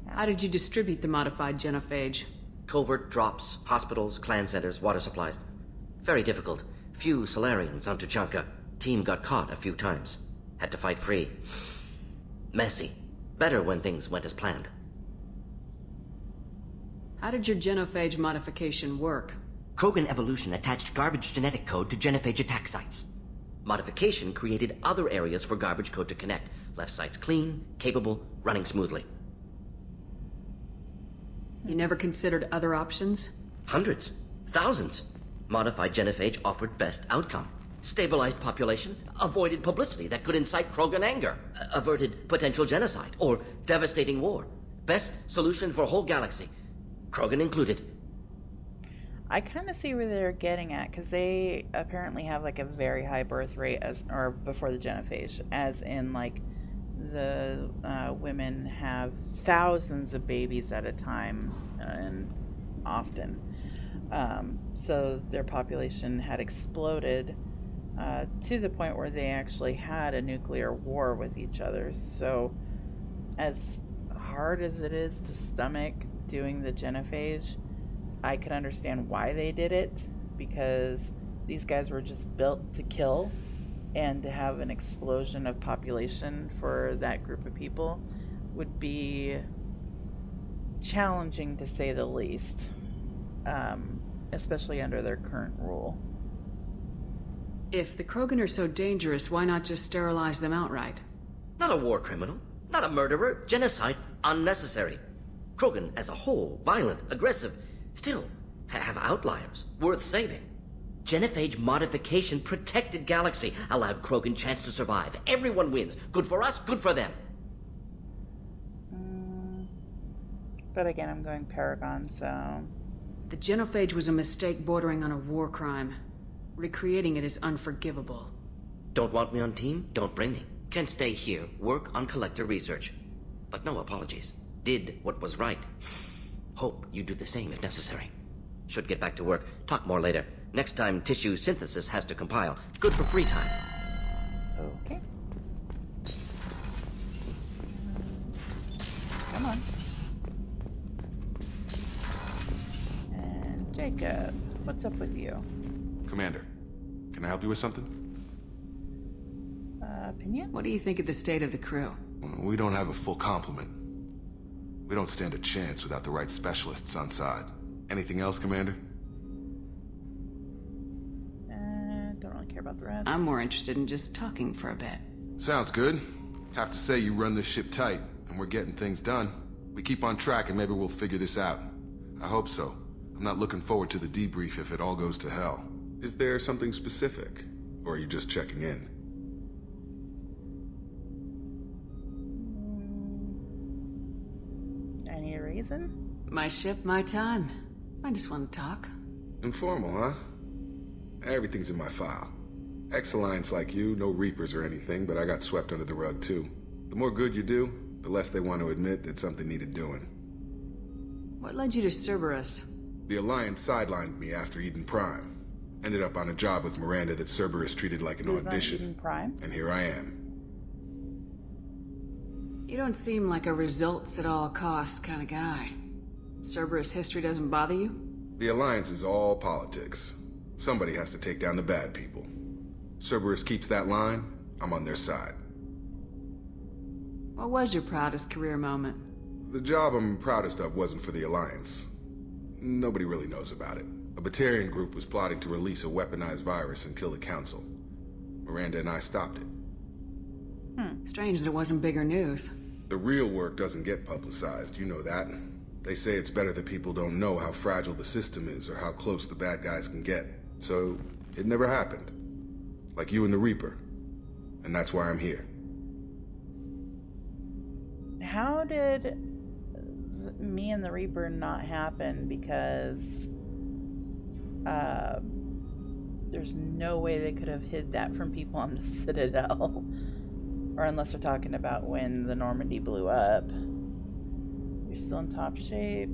[SPEAKER 5] How did you distribute the modified genophage?
[SPEAKER 15] Covert drops, hospitals, clan centers, water supplies. Very difficult. Few Solarians on Tuchanka. Team got caught a few times. Had to fight free. Messy. Better when things went as planned.
[SPEAKER 5] How did your genophage modification work?
[SPEAKER 15] Krogan evolution attached garbage genetic code to genophage attack sites. Modification created other areas for garbage code to connect. Left sites clean, capable, running smoothly.
[SPEAKER 5] You never considered other options?
[SPEAKER 15] Hundreds. Thousands. Modified genophage offered best outcome. Stabilized population, avoided publicity that could incite Krogan anger, averted potential genocide, or devastating war. Best solution for whole galaxy. Krogan included.
[SPEAKER 1] I kind of see where they're getting at, because they apparently have like a very high birth rate or before the genophage, as in like the women have thousands of babies at a time, and often. So their population had exploded to the point where they actually had a nuclear war with each other. So as hard as it is to stomach doing the genophage, I can understand why they did it, because these guys were just built to kill, and to have an explosion of population for that group of people would be challenging, to say the least, especially under their current rule.
[SPEAKER 5] If the Krogan are so dangerous, why not just sterilize them outright?
[SPEAKER 15] Not a war criminal, not a murderer, genocide, unnecessary. Krogan as a whole, violent, aggressive, still have outliers, worth saving. Genophage modification protected galaxy, allowed Krogan chance to survive. Everyone wins. Good for us, good for them.
[SPEAKER 1] But again, I'm going Paragon, so...
[SPEAKER 5] The genophage was a mistake bordering on a war crime. Recreating it is unforgivable.
[SPEAKER 15] Don't want me on team? Don't bring me. Can stay here, work on collector research. But no apologies. Did what was right. Hope you do the same if necessary. Should get back to work. Talk more later. Next time, tissue synthesis has to compile. Good for free time.
[SPEAKER 1] Okay. Come on. And Jacob, what's up with you?
[SPEAKER 16] Commander, can I help you with something?
[SPEAKER 1] Opinion?
[SPEAKER 5] What do you think of the state of the crew?
[SPEAKER 16] We don't have a full complement. We don't stand a chance without the right specialists on side. Anything else, Commander?
[SPEAKER 1] Don't really care about the rest.
[SPEAKER 5] I'm more interested in just talking for a bit.
[SPEAKER 16] Sounds good. Have to say you run this ship tight, and we're getting things done. We keep on track and maybe we'll figure this out. I hope so. I'm not looking forward to the debrief if it all goes to hell. Is there something specific? Or are you just checking in?
[SPEAKER 1] Any reason?
[SPEAKER 5] My ship, my time. I just want to talk.
[SPEAKER 16] Informal, huh? Everything's in my file. Ex-Alliance like you, no Reapers or anything, but I got swept under the rug too. The more good you do, the less they want to admit that something needed doing.
[SPEAKER 5] What led you to Cerberus?
[SPEAKER 16] The Alliance sidelined me after Eden Prime. Ended up on a job with Miranda that Cerberus treated like an audition.
[SPEAKER 1] Eden Prime?
[SPEAKER 16] And here I am.
[SPEAKER 5] You don't seem like a results at all costs kind of guy. Cerberus history doesn't bother you?
[SPEAKER 16] The Alliance is all politics. Somebody has to take down the bad people. Cerberus keeps that line, I'm on their side.
[SPEAKER 5] What was your proudest career moment?
[SPEAKER 16] The job I'm proudest of wasn't for the Alliance. Nobody really knows about it. A Batarian group was plotting to release a weaponized virus and kill the Council. Miranda and I stopped it.
[SPEAKER 5] Strange that it wasn't bigger news.
[SPEAKER 16] The real work doesn't get publicized, you know that. They say it's better that people don't know how fragile the system is or how close the bad guys can get. So, it never happened. Like you and the Reaper. And that's why I'm here.
[SPEAKER 1] How did me and the Reaper not happen? Because there's no way they could have hid that from people on the Citadel. Or unless we're talking about when the Normandy blew up. You're still in top shape.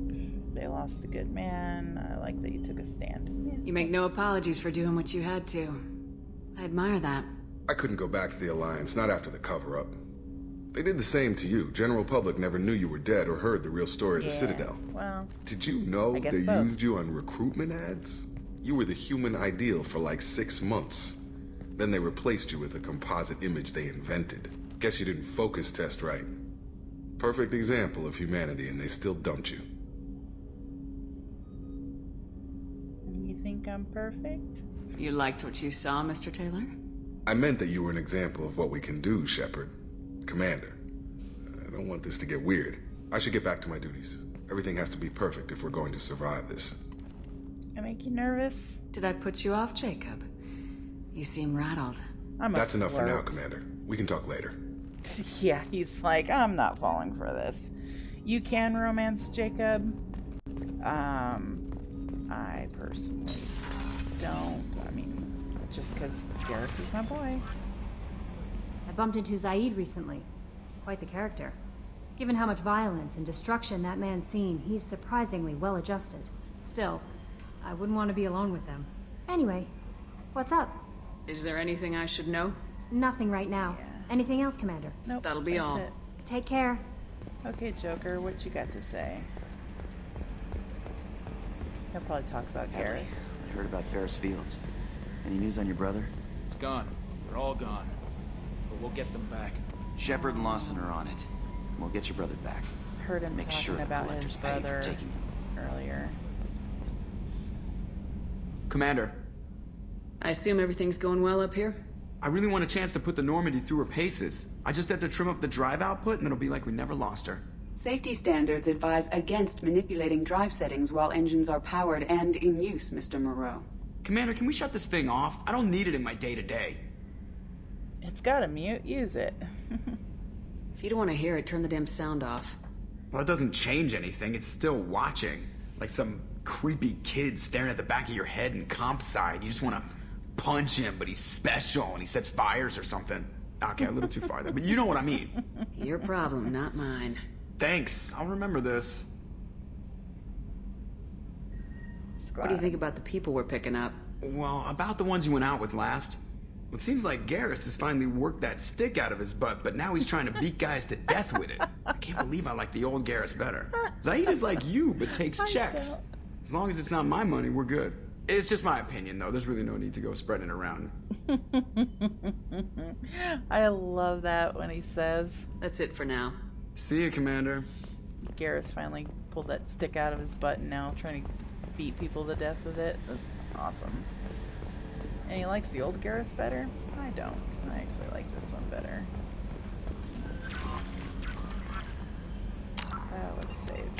[SPEAKER 1] They lost a good man. I like that you took a stand.
[SPEAKER 5] You make no apologies for doing what you had to. I admire that.
[SPEAKER 16] I couldn't go back to the Alliance, not after the cover-up. They did the same to you. General public never knew you were dead or heard the real story of the Citadel.
[SPEAKER 1] Well,
[SPEAKER 16] did you know they used you on recruitment ads? You were the human ideal for like 6 months. Then they replaced you with a composite image they invented. Guess you didn't focus test right. Perfect example of humanity, and they still dumped you.
[SPEAKER 1] You think I'm perfect?
[SPEAKER 5] You liked what you saw, Mr. Taylor?
[SPEAKER 16] I meant that you were an example of what we can do, Shepard. Commander. I don't want this to get weird. I should get back to my duties. Everything has to be perfect if we're going to survive this.
[SPEAKER 1] I make you nervous?
[SPEAKER 5] Did I put you off, Jacob? You seem rattled.
[SPEAKER 16] That's enough for now, Commander. We can talk later.
[SPEAKER 1] Yeah, he's like, I'm not falling for this. You can romance Jacob. I personally don't. I mean, just because Garrus is my boy.
[SPEAKER 11] I bumped into Zaeed recently. Quite the character. Given how much violence and destruction that man's seen, he's surprisingly well adjusted. Still, I wouldn't want to be alone with him. Anyway, what's up?
[SPEAKER 5] Is there anything I should know?
[SPEAKER 11] Nothing right now.
[SPEAKER 1] Yeah.
[SPEAKER 11] Anything else, Commander?
[SPEAKER 1] Nope.
[SPEAKER 5] That'll be
[SPEAKER 1] that's
[SPEAKER 5] all.
[SPEAKER 1] it.
[SPEAKER 11] Take care.
[SPEAKER 1] Okay, Joker, what you got to say? He'll probably talk about
[SPEAKER 17] Ellie,
[SPEAKER 1] Garrus.
[SPEAKER 17] I heard about Ferris Fields. Any news on your brother?
[SPEAKER 9] It's gone. They're all gone. But we'll get them back.
[SPEAKER 17] Shepard and Lawson are on it. We'll get your brother back.
[SPEAKER 1] Heard him
[SPEAKER 17] Make
[SPEAKER 1] talking
[SPEAKER 17] sure the
[SPEAKER 1] about
[SPEAKER 17] collectors
[SPEAKER 1] his
[SPEAKER 17] pay for
[SPEAKER 1] brother
[SPEAKER 17] taking him.
[SPEAKER 1] earlier.
[SPEAKER 18] Commander,
[SPEAKER 5] I assume everything's going well up here?
[SPEAKER 18] I really want a chance to put the Normandy through her paces. I just have to trim up the drive output and it'll be like we never lost her.
[SPEAKER 3] Safety standards advise against manipulating drive settings while engines are powered and in use, Mr. Moreau.
[SPEAKER 18] Commander, can we shut this thing off? I don't need it in my day-to-day.
[SPEAKER 1] It's got a mute. Use it.
[SPEAKER 5] If you don't want to hear it, turn the damn sound off.
[SPEAKER 18] Well, it doesn't change anything. It's still watching. Like some creepy kid staring at the back of your head in comp side. You just want to punch him, but he's special and he sets fires or something. Okay, a little too far there, but you know what I mean.
[SPEAKER 5] Your problem, not mine.
[SPEAKER 18] Thanks. I'll remember this.
[SPEAKER 5] What do you think about the people we're picking up?
[SPEAKER 18] Well, about the ones you went out with last. It seems like Garrus has finally worked that stick out of his butt, but now he's trying to beat guys to death with it. I can't believe I like the old Garrus better. Zaeed is like you, but takes checks. As long as it's not my money, we're good. It's just my opinion, though. There's really no need to go spreading it around.
[SPEAKER 1] I love that when he says.
[SPEAKER 5] That's it for now.
[SPEAKER 18] See you, Commander.
[SPEAKER 1] Garrus finally pulled that stick out of his butt and now trying to beat people to death with it. That's awesome. And he likes the old Garrus better? I don't. I actually like this one better. Let's save.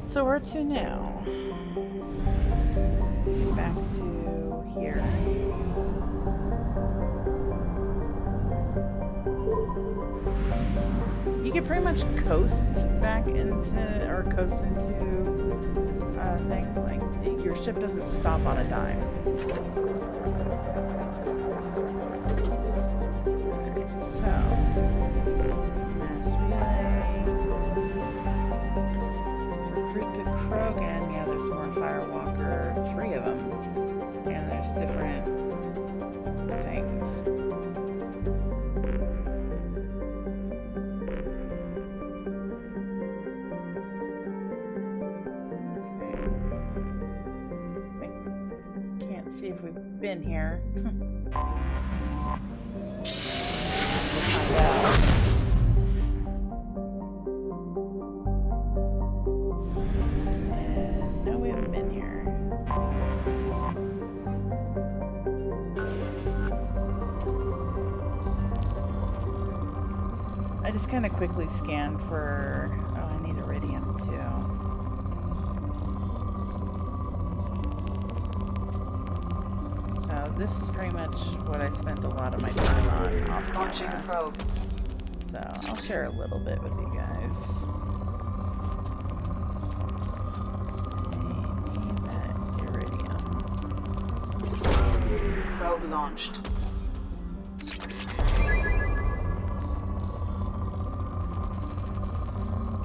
[SPEAKER 1] So where to now? Back to here. You can pretty much coast back into, or coast into thing. Like, your ship doesn't stop on a dime. So, mass relay. Recruit the Krogan. Yeah, there's more Firewalker. 3 of them. And there's different things. See if we've been here. We'll find out. And no, we haven't been here. I just kind of quickly scanned for. Oh, I need iridium too. This is pretty much what I spent a lot of my time on off camera.
[SPEAKER 3] Launching probe.
[SPEAKER 1] So I'll share a little bit with you guys. I need that iridium.
[SPEAKER 3] Probe launched.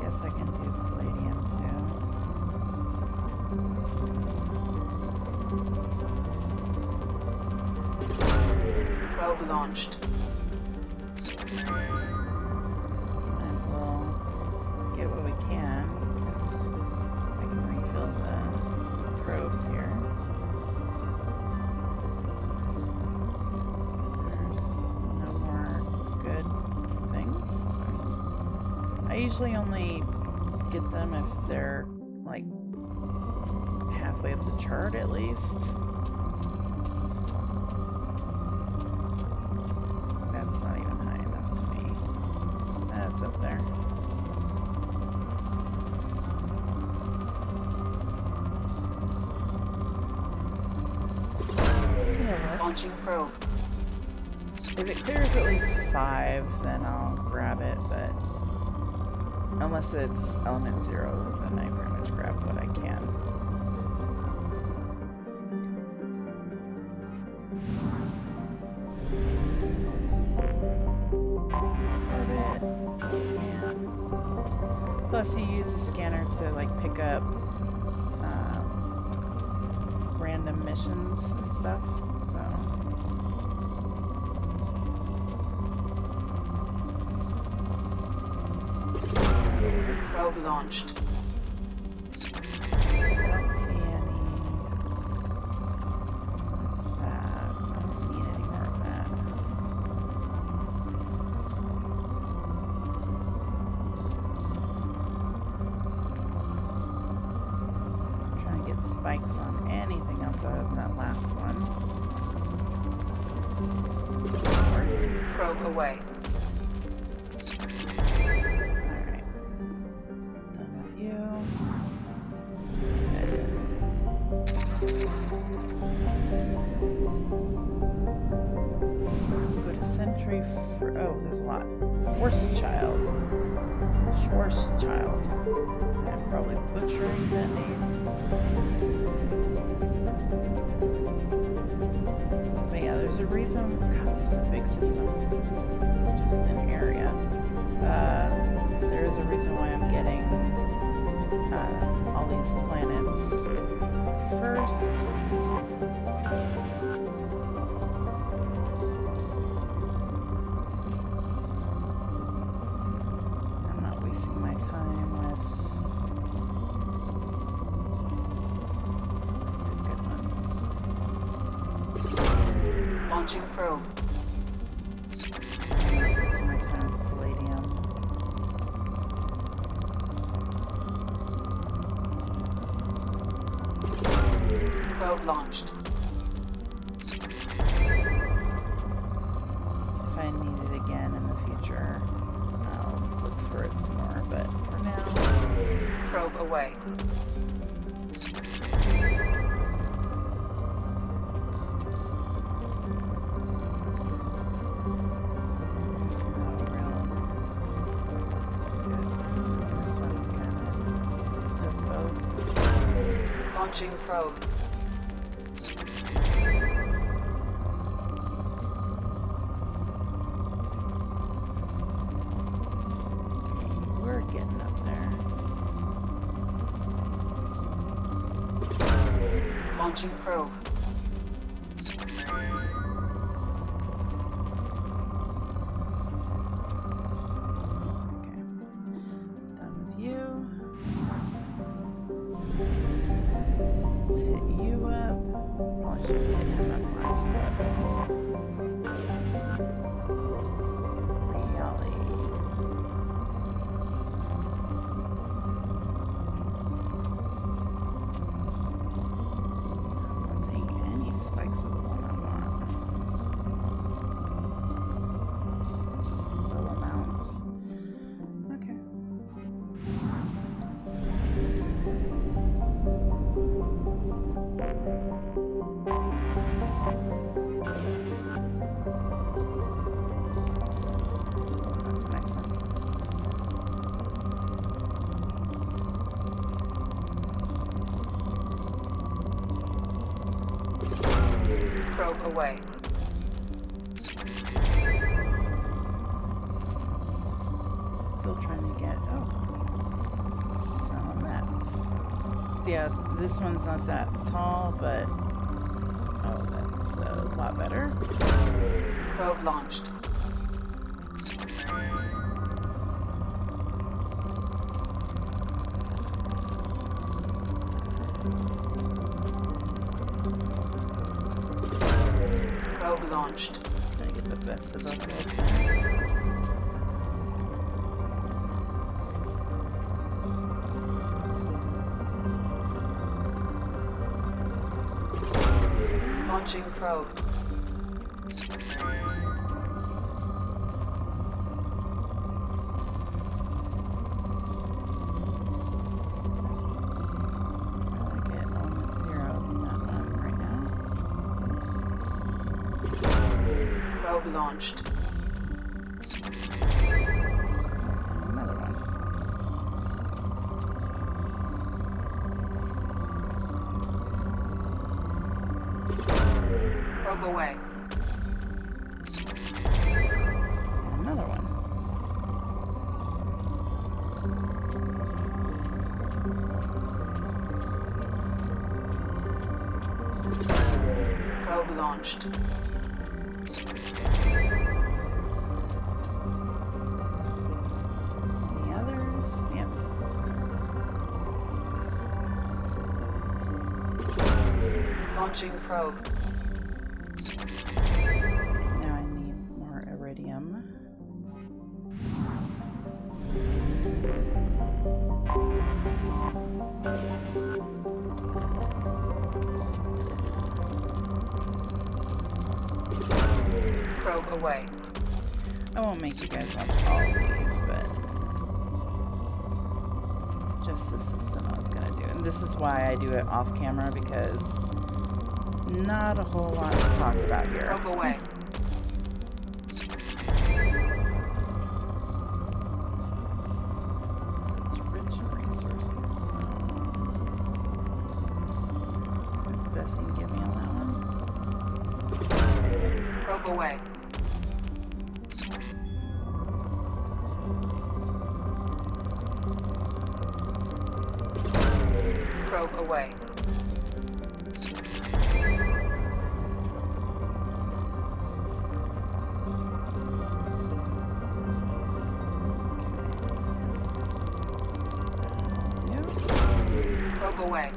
[SPEAKER 1] Guess I can do palladium too.
[SPEAKER 3] Probe launched.
[SPEAKER 1] Might as well get what we can, because I can refill the probes here. There's no more good things. I usually only get them if they're like halfway up the chart at least. That's not even high enough to me. That's up there.
[SPEAKER 3] Launching probe.
[SPEAKER 1] If it clears at least 5, then I'll grab it, but Unless it's element 0, then I pretty much grab what I can. Orbit, scan. Plus you use the scanner to like pick up random missions and stuff, so.
[SPEAKER 3] Probe launched.
[SPEAKER 1] I don't see any. What's that? I don't need any more of that. I'm trying to get spikes on anything else other than that last one.
[SPEAKER 3] Probe away.
[SPEAKER 1] Oh, there's a lot. Schwarzschild. I'm probably butchering that name. But yeah, there's a reason. God, this is a big system. Just an area. There is a reason why I'm getting all these planets first.
[SPEAKER 3] Launching probe.
[SPEAKER 1] Wasting my time with palladium.
[SPEAKER 3] Probe launched.
[SPEAKER 1] If I need it again in the future, I'll look for it some more, but for now...
[SPEAKER 3] Probe away. Launching probe.
[SPEAKER 1] We're getting up there.
[SPEAKER 3] Launching probe.
[SPEAKER 1] Spikes are the one I want. Just low amounts. Okay. That's the next one.
[SPEAKER 3] Probe away.
[SPEAKER 1] Still trying to get, some on that. So yeah, this one's not that tall, but, that's a lot better.
[SPEAKER 3] Probe launched. Probe launched.
[SPEAKER 1] Trying to get the best of both worlds.
[SPEAKER 3] Launching probe. Probe launched.
[SPEAKER 1] Another one.
[SPEAKER 3] Probe away.
[SPEAKER 1] And another one.
[SPEAKER 3] Probe launched.
[SPEAKER 1] Any others? Yep.
[SPEAKER 3] Launching probe.
[SPEAKER 1] Now I need more iridium.
[SPEAKER 3] Probe away.
[SPEAKER 1] I won't make you guys watch all of these, but just the system I was gonna do. And this is why I do it off camera, because not a whole lot to talk about here.
[SPEAKER 3] Probe away.
[SPEAKER 1] This is rich in resources. That's the best you can give me on that one.
[SPEAKER 3] Probe away. Probe away. Probe away.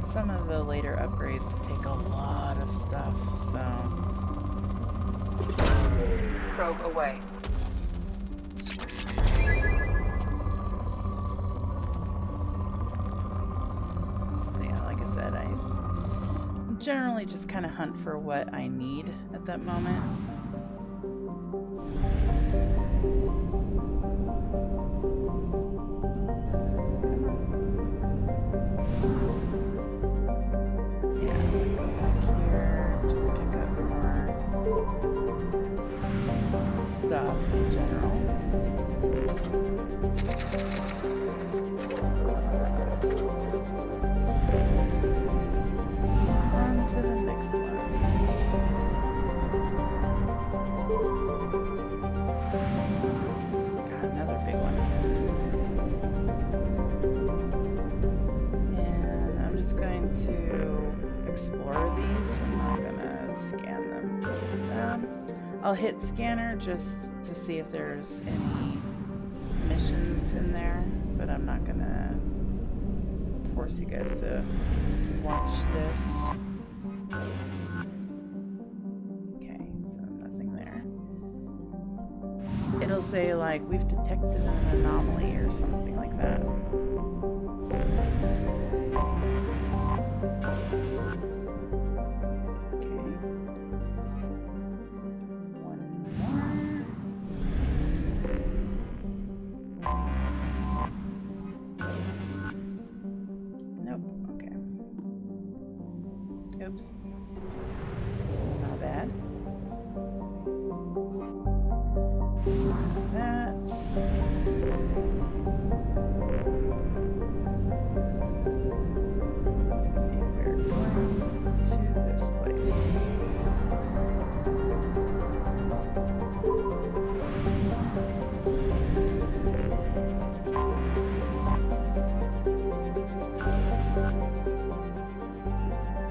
[SPEAKER 1] Some of the later upgrades take a lot of stuff, so...
[SPEAKER 3] Probe away.
[SPEAKER 1] So yeah, like I said, I generally just kind of hunt for what I need at that moment. Yeah, I'm gonna go back here, just pick up more stuff in general. On to the next one. Got another big one. And I'm just going to explore these. I'm not gonna scan them. I'll hit scanner just to see if there's any missions in there, but I'm not gonna force you guys to watch this. Okay, so nothing there. It'll say like, we've detected an anomaly or something like that. Okay. One more. Nope, okay. Oops. Not bad. That. And we're going to this place.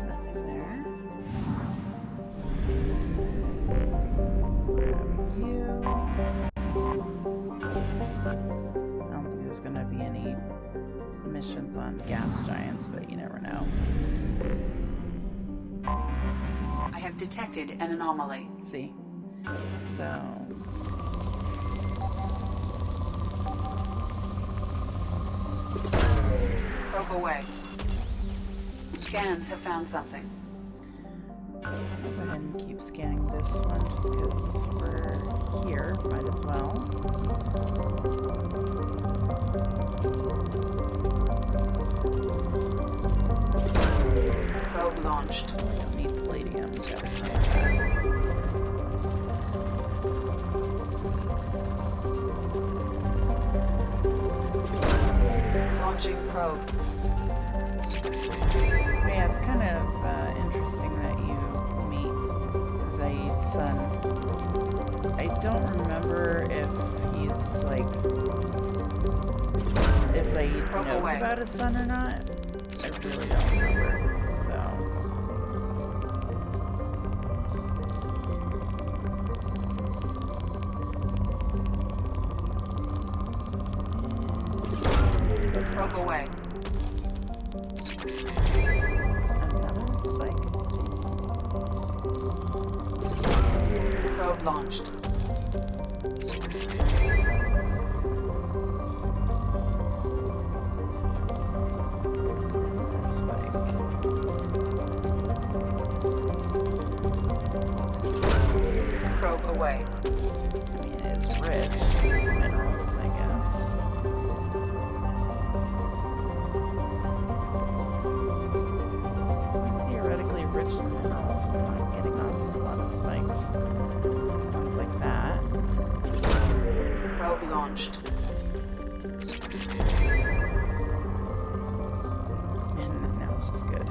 [SPEAKER 1] Nothing there. Grab you. I don't think there's gonna be any missions on gas giants, but you never know.
[SPEAKER 3] I have detected an anomaly.
[SPEAKER 1] See? So...
[SPEAKER 3] Probe away. Scans have found something.
[SPEAKER 1] I'll go ahead and keep scanning this one just because we're here. Might as well.
[SPEAKER 3] Probe launched.
[SPEAKER 1] We don't need palladium. Gotta know that.
[SPEAKER 3] Launching probe.
[SPEAKER 1] Yeah, it's kind of interesting that you meet Zaeed's son. I don't remember if he's like, if Zaeed knows about his son or not. I really don't remember, so.
[SPEAKER 3] Rope away.
[SPEAKER 1] Another spike. Jeez.
[SPEAKER 3] Probe launched. Probe away.
[SPEAKER 1] I mean, it is rich minerals, I guess. Theoretically rich in minerals, but not getting off a lot of spikes. Ones like that.
[SPEAKER 3] Probe launched.
[SPEAKER 1] And now it's just good.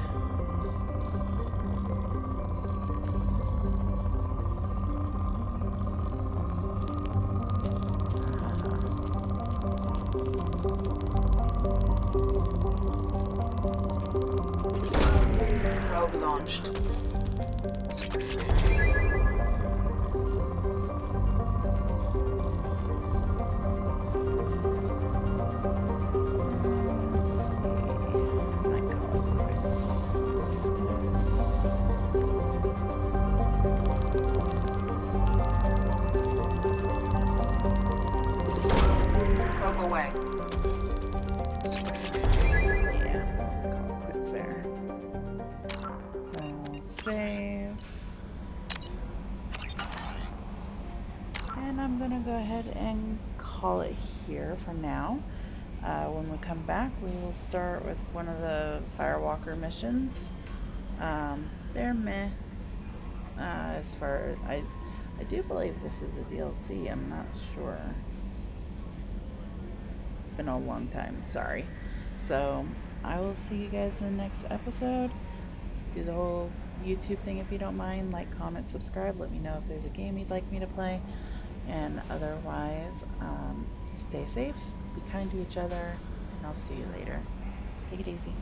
[SPEAKER 3] Probe launched. Probe away.
[SPEAKER 1] Yeah, call quits there. So save. And I'm gonna go ahead and call it here for now. When we come back, we will start with one of the Firewalker missions. They're meh. As far as I do believe this is a DLC. I'm not sure. It's been a long time. Sorry. So I will see you guys in the next episode. Do the whole YouTube thing if you don't mind. Like, comment, subscribe. Let me know if there's a game you'd like me to play. And otherwise, stay safe, be kind to each other, and I'll see you later. Take it easy.